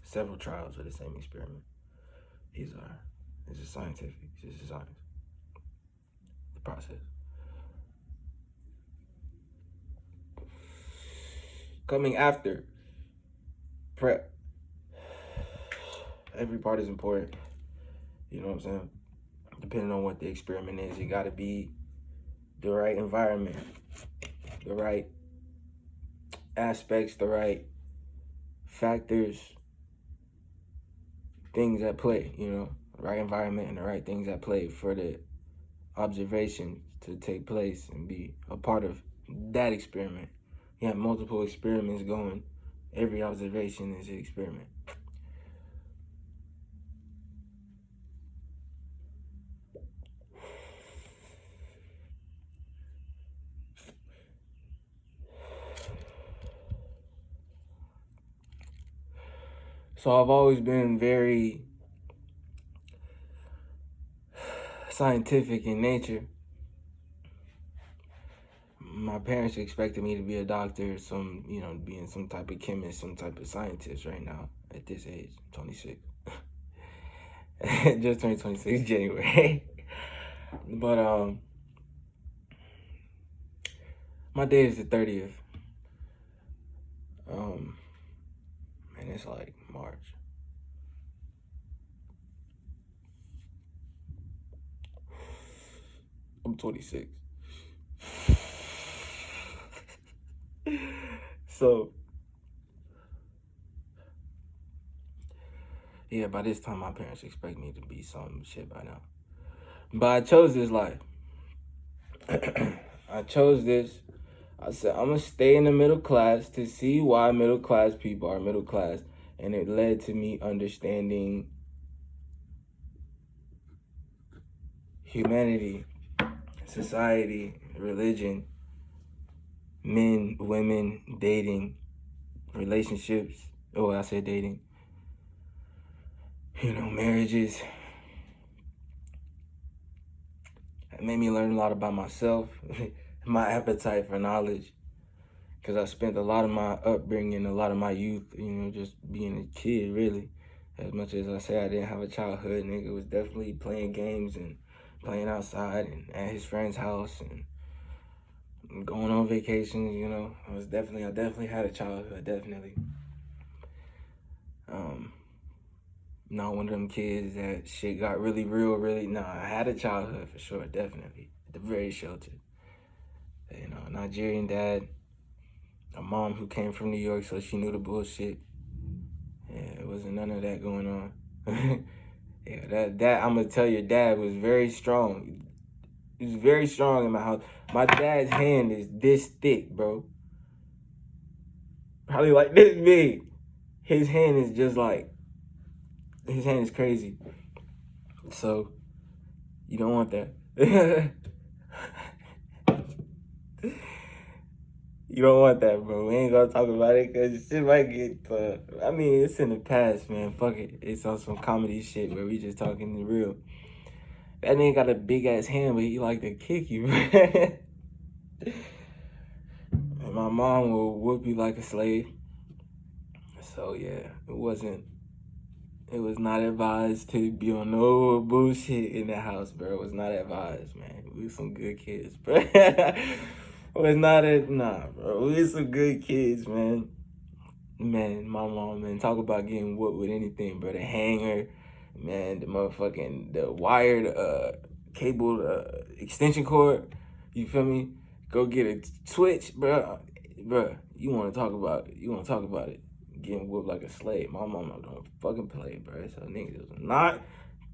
several trials of the same experiment. This is scientific, this is science, the process. Coming after, prep. Every part is important, you know what I'm saying? Depending on what the experiment is, it gotta be the right environment, the right aspects, the right factors, things at play, you know, the right environment and the right things at play for the observation to take place and be a part of that experiment. You have multiple experiments going. Every observation is an experiment. So I've always been very scientific in nature. My parents expected me to be a doctor, being some type of chemist, some type of scientist right now at this age, 26. Just turned 26 January. But my day is the 30th. And it's like March. I'm 26. So, yeah, by this time, my parents expect me to be some shit by now. But I chose this life. I chose this. I said, I'm going to stay in the middle class to see why middle class people are middle class. And it led to me understanding humanity, society, religion, men, women, dating, relationships. Oh, I said dating. You know, marriages. It made me learn a lot about myself, my appetite for knowledge. Because I spent a lot of my upbringing, a lot of my youth, just being a kid, really. As much as I say I didn't have a childhood, nigga was definitely playing games and playing outside and at his friend's house and going on vacations, I definitely had a childhood, definitely. Not one of them kids that shit got really real, I had a childhood for sure, definitely. At the very sheltered. Nigerian dad, a mom who came from New York, so she knew the bullshit. Yeah, it wasn't none of that going on. Yeah, that I'm gonna tell you, dad was very strong. He was very strong in my house. My dad's hand is this thick, bro. Probably like this big. His hand is crazy. So, you don't want that. You don't want that, bro. We ain't gonna talk about it because shit might get, it's in the past, man. Fuck it. It's on some comedy shit where we just talking the real. That nigga got a big ass hand, but he like to kick you, man. And my mom will whoop you like a slave. So yeah, it was not advised to be on no bullshit in the house, bro. It was not advised, man. We some good kids, bro. It was not nah, bro. We some good kids, man. Man, my mom, man, talk about getting whooped with anything, bro. The hanger, man, the motherfucking, the wired, cable, extension cord. You feel me? Go get a switch, bro. Bro, you want to talk about it. You want to talk about it. Getting whooped like a slave. My mama don't fucking play, bro. So niggas was not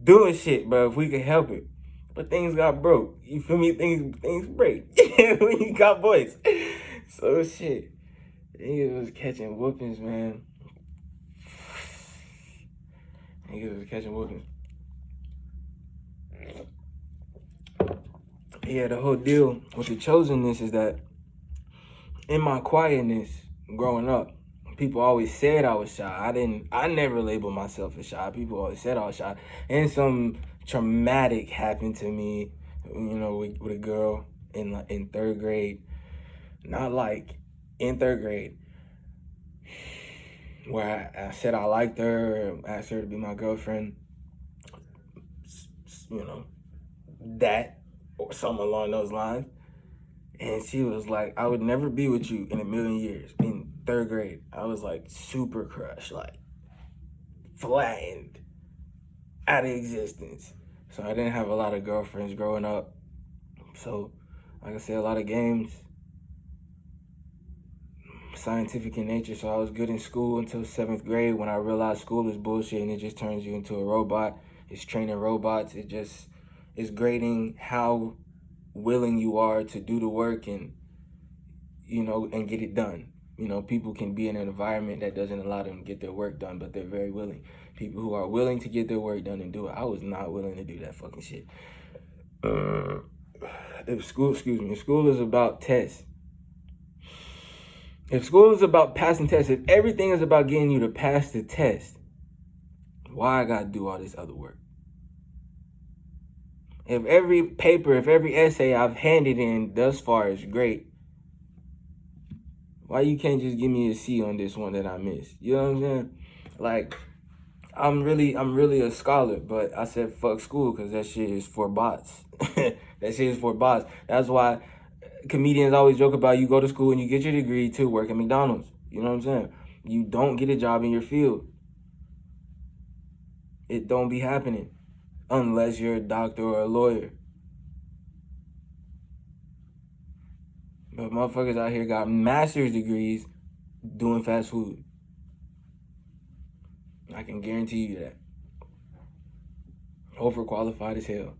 doing shit, bro, if we could help it. But things got broke. You feel me? Things break when you got boys. So shit. Niggas was catching whoopings, man. Niggas was catching whoopings. Yeah, the whole deal with the chosenness is that in my quietness growing up, people always said I was shy. I never labeled myself as shy. People always said I was shy. And some traumatic happened to me, you know, with a girl in third grade. Not like in third grade, where I said I liked her, asked her to be my girlfriend, you know, that or something along those lines. And she was like, I would never be with you in a million years. In third grade, I was like super crushed, like flattened out of existence. So I didn't have a lot of girlfriends growing up. So, like I said, a lot of games, scientific in nature. So I was good in school until 7th grade when I realized school is bullshit and it just turns you into a robot. It's training robots. It's grading how willing you are to do the work and, you know, and get it done. You know, people can be in an environment that doesn't allow them to get their work done, but they're very willing. People who are willing to get their work done and do it. I was not willing to do that fucking shit. If school is about tests, if school is about passing tests, if everything is about getting you to pass the test, why I gotta do all this other work? If every paper, if every essay I've handed in thus far is great, why you can't just give me a C on this one that I missed? You know what I'm saying? Like, I'm really a scholar, but I said fuck school because that shit is for bots. That shit is for bots. That's why comedians always joke about you go to school and you get your degree to work at McDonald's. You know what I'm saying? You don't get a job in your field. It don't be happening unless you're a doctor or a lawyer. But motherfuckers out here got master's degrees doing fast food. I can guarantee you that. Overqualified as hell.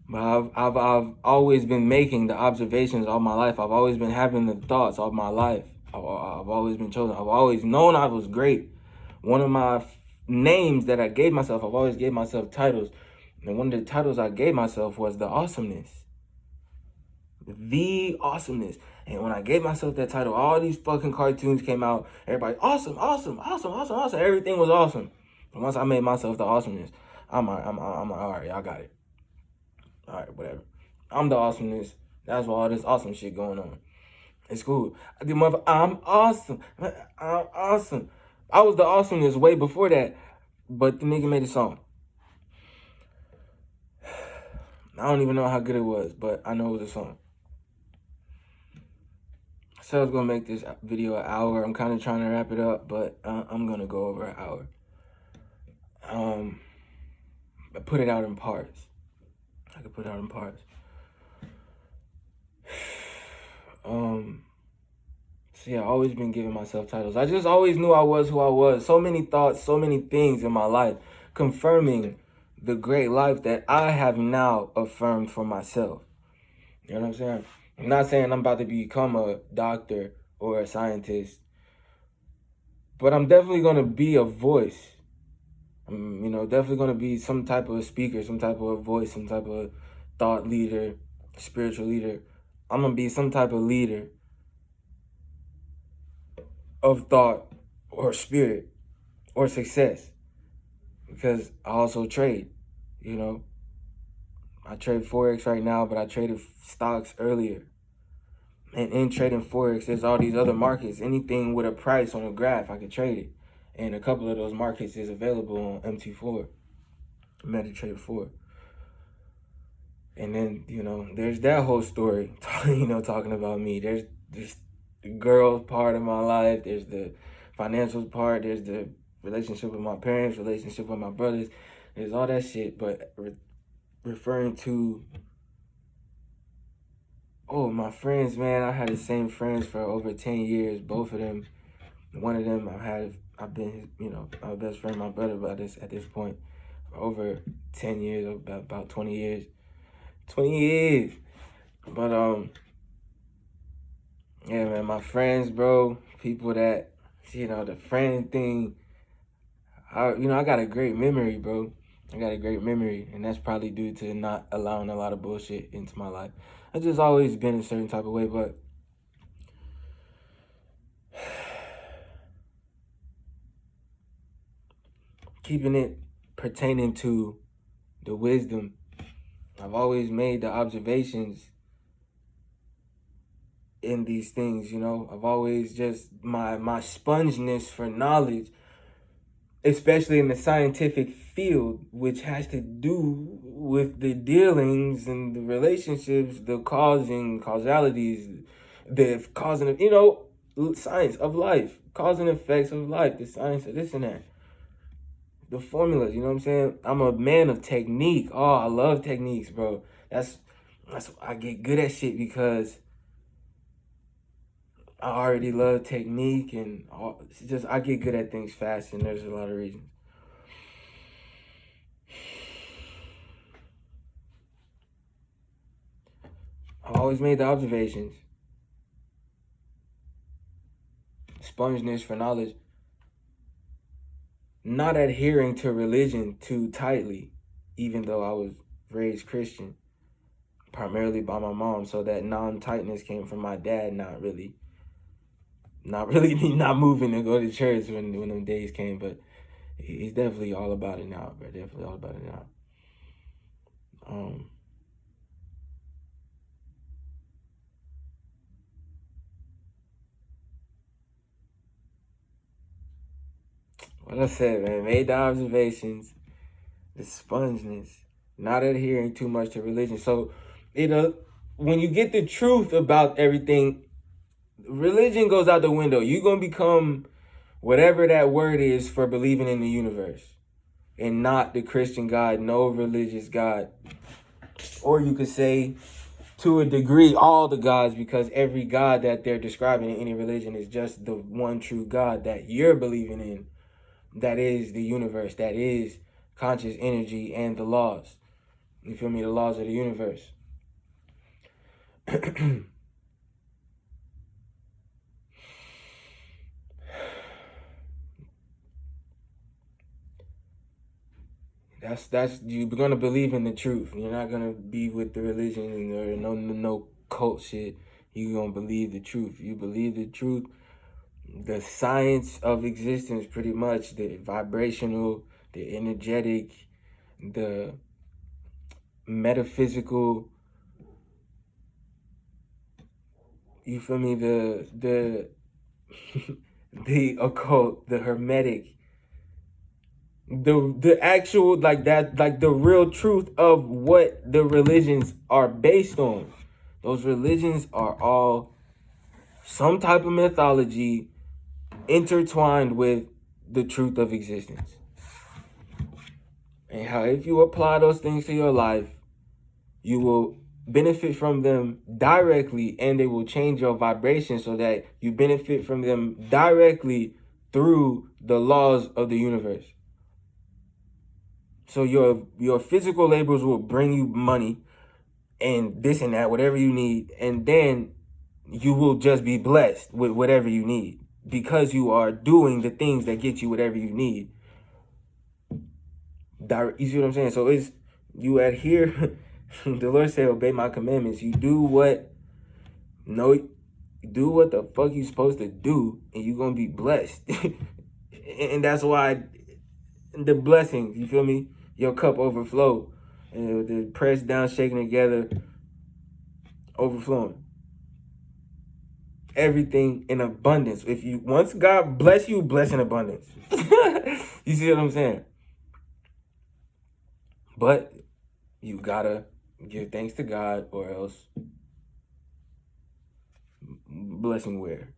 But I've always been making the observations all my life. I've always been having the thoughts all my life. I've always been chosen. I've always known I was great. One of my names that I gave myself, I've always gave myself titles. And one of the titles I gave myself was the awesomeness. The awesomeness. And when I gave myself that title, all these fucking cartoons came out. Everybody, awesome, awesome, awesome, awesome, awesome. Everything was awesome. And once I made myself the awesomeness, I'm like, all right, y'all got it. All right, whatever. I'm the awesomeness. That's why all this awesome shit going on. It's cool. I'm awesome. I'm awesome. I was the awesomeness way before that, but the nigga made a song. I don't even know how good it was, but I know it was a song. So I was gonna make this video an hour. I'm kind of trying to wrap it up, but I'm gonna go over an hour. I put it out in parts. I could put it out in parts. So yeah, I've always been giving myself titles. I just always knew I was who I was. So many thoughts, so many things in my life confirming the great life that I have now affirmed for myself. You know what I'm saying? I'm not saying I'm about to become a doctor or a scientist, but I'm definitely going to be a voice. I'm, you know, definitely going to be some type of speaker, some type of voice, some type of thought leader, spiritual leader. I'm going to be some type of leader of thought or spirit or success, because I also trade, you know. I trade Forex right now, but I traded stocks earlier. And in trading Forex, there's all these other markets. Anything with a price on a graph, I could trade it. And a couple of those markets is available on MT4, MetaTrader 4. And then, you know, there's that whole story, you know, talking about me. There's this girl part of my life. There's the financial part. There's the relationship with my parents, relationship with my brothers. There's all that shit. But referring to, oh, my friends, man, I had the same friends for over 10 years. Both of them, one of them I've been, you know, my best friend, my brother, at this point, for over 10 years, about 20 years. 20 years. But, yeah, man, my friends, bro, people that, you know, the friend thing, I got a great memory, bro. I got a great memory, and that's probably due to not allowing a lot of bullshit into my life. I've just always been a certain type of way, but keeping it pertaining to the wisdom, I've always made the observations in these things, you know. I've always just, my spongeness for knowledge, especially in the scientific field, which has to do with the dealings and the relationships, the causalities, the causing, you know, science of life, cause and effects of life, the science of this and that, the formulas, you know what I'm saying? I'm a man of technique. Oh, I love techniques, bro. That's I get good at shit because I already love technique, and it's just I get good at things fast, and there's a lot of reasons. I've always made the observations. Spongeness for knowledge. Not adhering to religion too tightly, even though I was raised Christian, primarily by my mom. So that non-tightness came from my dad, not really not moving to go to church when them days came, but he's definitely all about it now, bro. Definitely all about it now. What I said, man, made the observations, the spongeness, not adhering too much to religion. So, you know, when you get the truth about everything, religion goes out the window. You're going to become whatever that word is for believing in the universe, and not the Christian God, no religious God. Or you could say, to a degree, all the gods, because every God that they're describing in any religion is just the one true God that you're believing in. That is the universe. That is conscious energy and the laws. You feel me? The laws of the universe. That's you're gonna believe in the truth. You're not gonna be with the religion or no cult shit. You're gonna believe the truth. You believe the truth. The science of existence, pretty much, the vibrational, the energetic, the metaphysical, you feel me, the the occult, the hermetic, the actual, like that, like the real truth of what the religions are based on. Those religions are all some type of mythology intertwined with the truth of existence. And how if you apply those things to your life, you will benefit from them directly, and they will change your vibration so that you benefit from them directly through the laws of the universe. So your physical labors will bring you money and this and that, whatever you need, and then you will just be blessed with whatever you need because you are doing the things that get you whatever you need. You see what I'm saying? So it's, you adhere. The Lord said, obey my commandments. You do what the fuck you supposed to do, and you're gonna be blessed. And that's why the blessings, you feel me? Your cup overflow. And the pressed down, shaking together, overflowing. everything in abundance. Once God bless you, bless in abundance. You see what I'm saying? But you gotta give thanks to God, or else blessing where?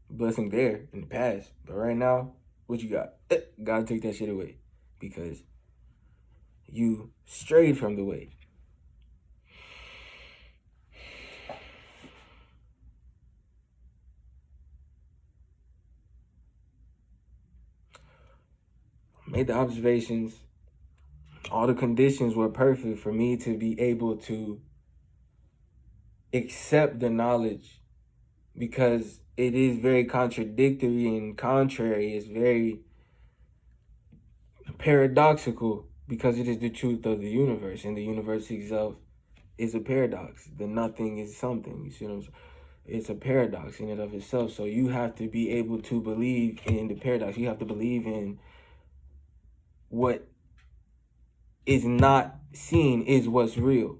Blessing there in the past. But right now, what you got? God take that shit away because you strayed from the way. Made the observations. All the conditions were perfect for me to be able to accept the knowledge, because it is very contradictory and contrary. It's very paradoxical because it is the truth of the universe, and the universe itself is a paradox. The nothing is something. You see what I'm saying? It's a paradox in and of itself. So you have to be able to believe in the paradox. You have to believe in what is not seen is what's real.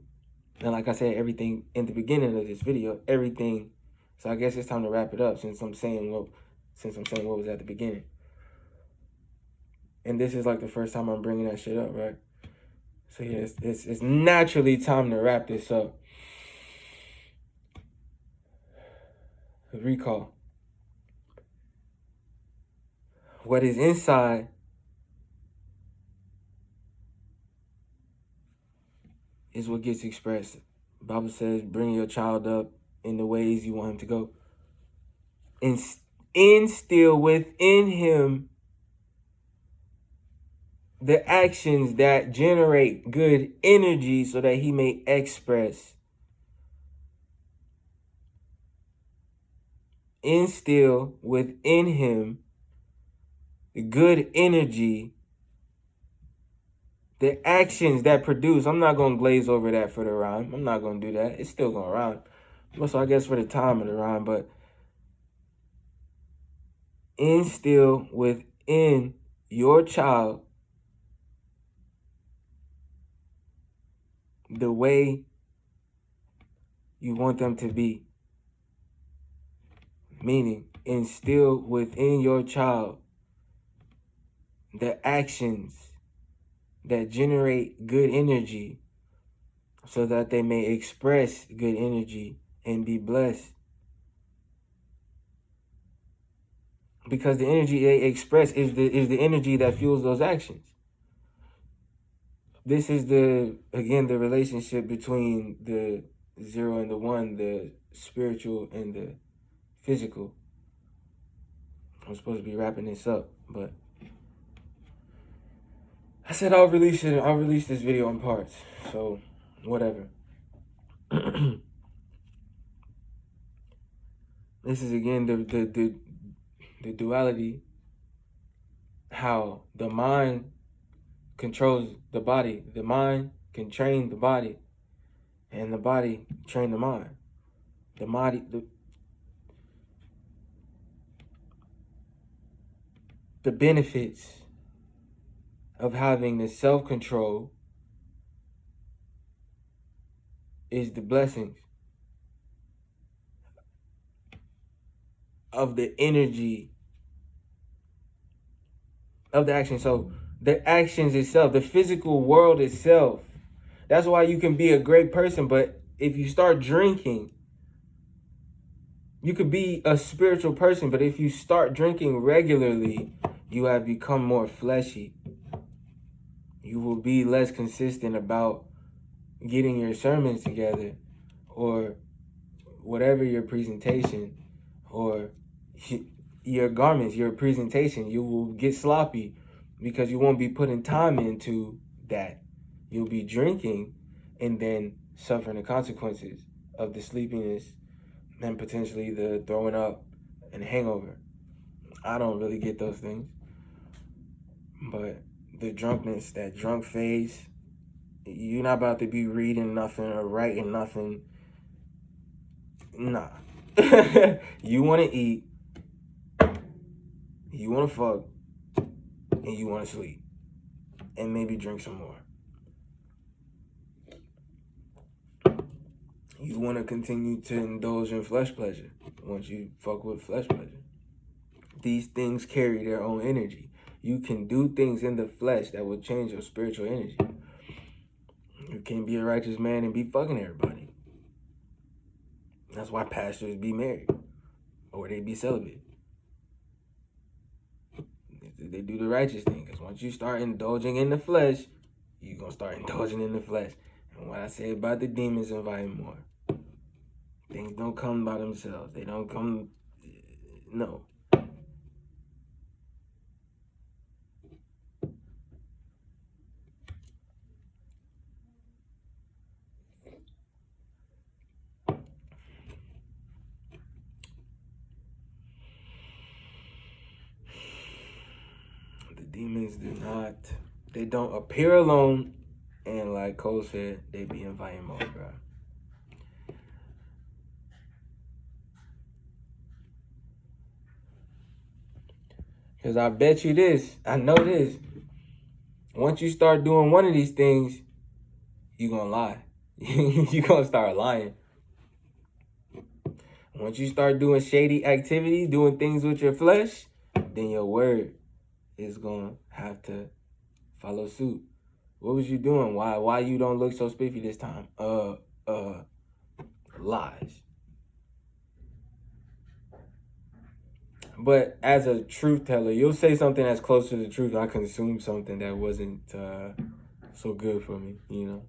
And like I said, everything in the beginning of this video, everything. So I guess it's time to wrap it up since I'm saying what was at the beginning. And this is like the first time I'm bringing that shit up, right? So yeah, it's naturally time to wrap this up. Recall. What is inside is what gets expressed. The Bible says, bring your child up in the ways you want him to go. Instill within him the actions that generate good energy so that he may express. Instill within him the good energy, the actions that produce. I'm not going to glaze over that for the rhyme. I'm not going to do that. It's still going to rhyme. So I guess for the time of the rhyme, but instill within your child the way you want them to be. Meaning, instill within your child the actions that generate good energy so that they may express good energy and be blessed. Because the energy they express is the energy that fuels those actions. This is the relationship between the 0 and the 1, the spiritual and the physical. I'm supposed to be wrapping this up, but I said I'll release this video in parts. So whatever. This is again the duality, how the mind controls the body. The mind can train the body, and the body train the mind. The benefits of having the self-control is the blessings of the energy of the action. So the actions itself, the physical world itself, that's why you can be a great person, but if you start drinking, you could be a spiritual person, but if you start drinking regularly, you have become more fleshy. You will be less consistent about getting your sermons together, or whatever your presentation, or your garments, your presentation. You will get sloppy because you won't be putting time into that. You'll be drinking and then suffering the consequences of the sleepiness and potentially the throwing up and hangover. I don't really get those things. But the drunkenness, that drunk phase, you're not about to be reading nothing or writing nothing. Nah. You want to eat, you want to fuck, and you want to sleep. And maybe drink some more. You want to continue to indulge in flesh pleasure once you fuck with flesh pleasure. These things carry their own energy. You can do things in the flesh that will change your spiritual energy. You can't be a righteous man and be fucking everybody. That's why pastors be married or they be celibate. They do the righteous thing, because once you start indulging in the flesh, you're going to start indulging in the flesh. And what I say about the demons, invite more. Things don't come by themselves. They don't come, no. The demons they don't appear alone. And like Cole said, they be inviting more, bro. Because I bet you this, I know this. Once you start doing one of these things, you're going to lie. You're going to start lying. Once you start doing shady activity, doing things with your flesh, then your word is going to have to follow suit. What was you doing? Why you don't look so spiffy this time? Lies. But as a truth teller, you'll say something that's close to the truth. I consumed something that wasn't so good for me, you know?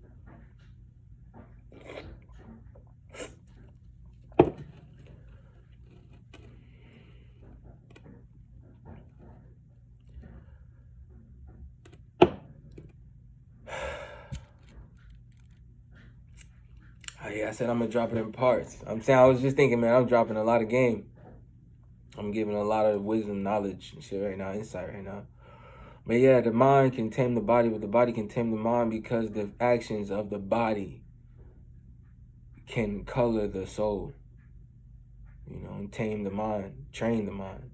Yeah, I said I'm going to drop it in parts. I was just thinking, man, I'm dropping a lot of game. I'm giving a lot of wisdom, knowledge, and shit right now, insight right now. But yeah, the mind can tame the body, but the body can tame the mind, because the actions of the body can color the soul, you know, and tame the mind, train the mind.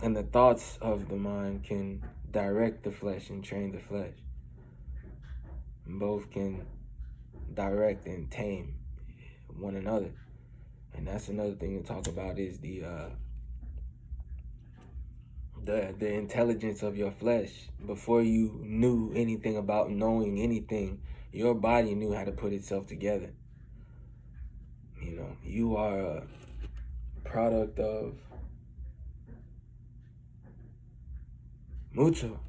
And the thoughts of the mind can direct the flesh and train the flesh. And both can direct and tame one another. And that's another thing to talk about, is the intelligence of your flesh. Before you knew anything about knowing anything, your body knew how to put itself together. You know, you are a product of mucho.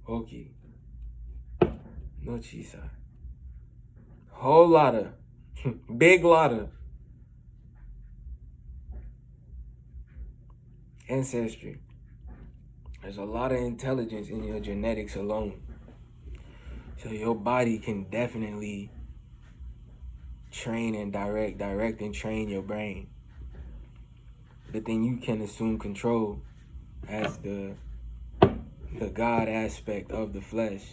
Oki. No chisa. Whole lotta. Big lotta. Ancestry. There's a lot of intelligence in your genetics alone. So your body can definitely train and direct and train your brain. But then you can assume control as the God aspect of the flesh,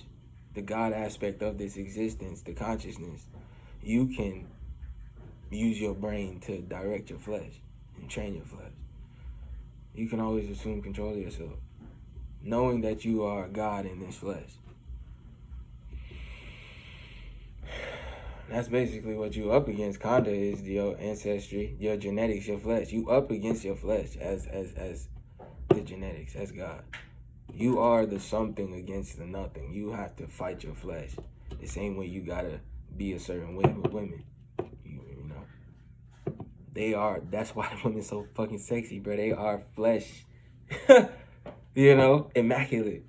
the God aspect of this existence, the consciousness. You can use your brain to direct your flesh and train your flesh. You can always assume control of yourself, knowing that you are God in this flesh. That's basically what you up against, kinda, is your ancestry, your genetics, your flesh. You up against your flesh as the genetics, as God. You are the something against the nothing. You have to fight your flesh. The same way you gotta be a certain way with women. You know. They are, that's why women so fucking sexy, bro. They are flesh. You know, immaculate.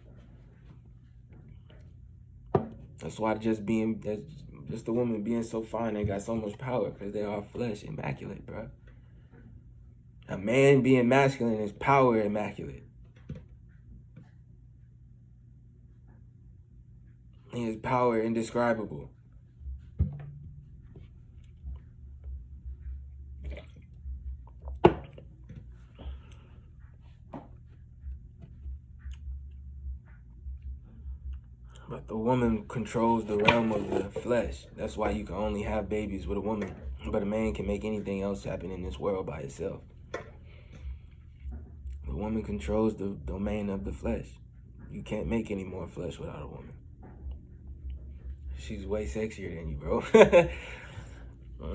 That's why just the woman being so fine, they got so much power, because they are flesh, immaculate, bro. A man being masculine is power immaculate. He is power indescribable. But the woman controls the realm of the flesh. That's why you can only have babies with a woman. But a man can make anything else happen in this world by itself. The woman controls the domain of the flesh. You can't make any more flesh without a woman. She's way sexier than you, bro.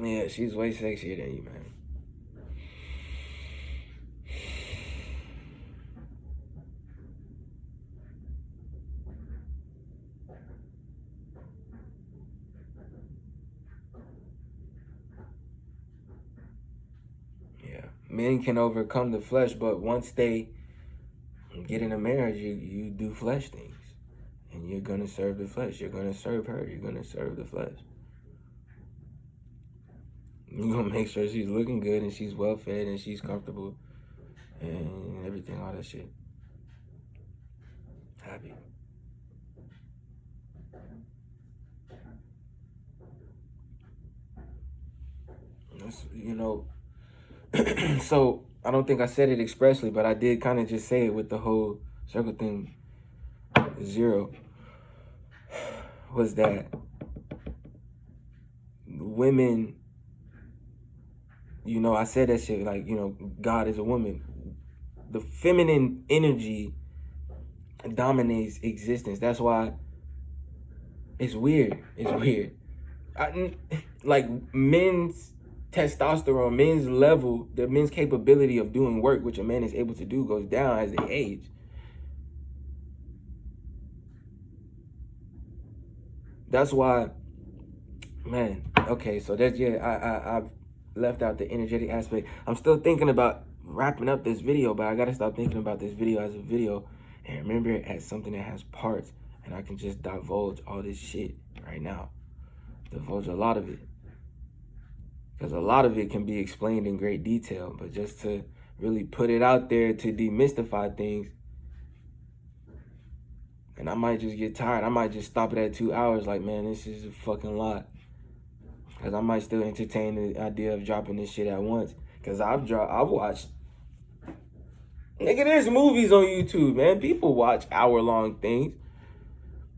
Yeah, she's way sexier than you, man. Yeah, men can overcome the flesh, but once they get in a marriage, you do flesh things, and you're gonna serve the flesh. You're gonna serve her. You're gonna serve the flesh. You're gonna make sure she's looking good and she's well fed and she's comfortable and everything, all that shit. Happy. That's, so I don't think I said it expressly, but I did kind of just say it with the whole circle thing. Zero was that women, I said that shit like, God is a woman. The feminine energy dominates existence. That's why it's weird. It's weird. Like men's testosterone, men's level, the men's capability of doing work, which a man is able to do, goes down as they age. That's why, man. Okay, so that's I've left out the energetic aspect. I'm still thinking about wrapping up this video, but I gotta stop thinking about this video as a video and remember it as something that has parts, and I can just divulge all this shit right now. Divulge a lot of it, because a lot of it can be explained in great detail, but just to really put it out there to demystify things, and I might just get tired. I might just stop it at 2 hours like, man, this is a fucking lot. Because I might still entertain the idea of dropping this shit at once. Because I've watched, nigga, there's movies on YouTube, man. People watch hour-long things.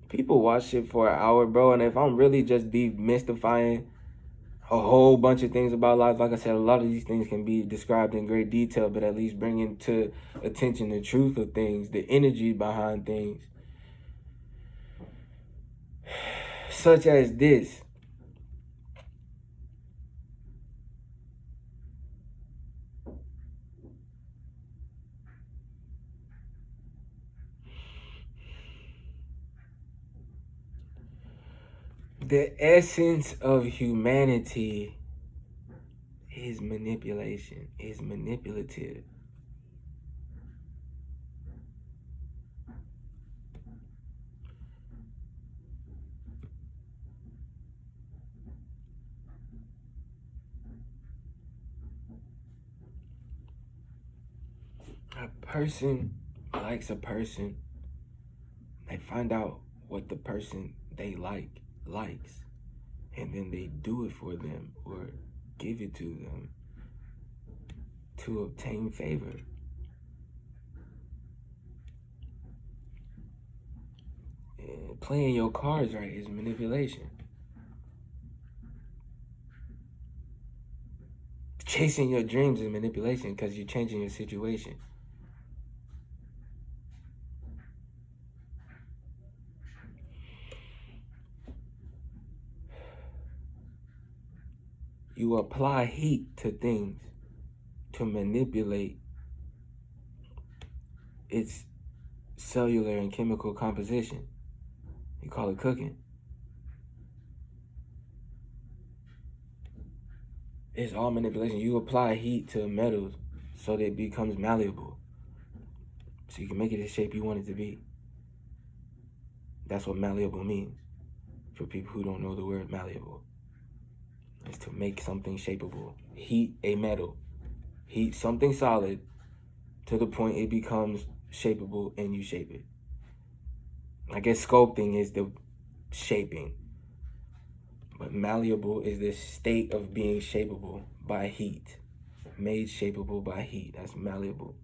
People watch shit for an hour, bro. And if I'm really just demystifying a whole bunch of things about life, like I said, a lot of these things can be described in great detail, but at least bringing to attention the truth of things, the energy behind things. Such as this. The essence of humanity is manipulation, is manipulative. A person likes a person. They find out what the person they likes, and then they do it for them or give it to them to obtain favor. And playing your cards right is manipulation. Chasing your dreams is manipulation because you're changing your situation. You apply heat to things to manipulate its cellular and chemical composition. You call it cooking. It's all manipulation. You apply heat to metals so that it becomes malleable. So you can make it the shape you want it to be. That's what malleable means. For people who don't know the word malleable. It's to make something shapeable. Heat a metal. Heat something solid to the point it becomes shapeable and you shape it. I guess sculpting is the shaping. But malleable is the state of being shapeable by heat. Made shapeable by heat. That's malleable.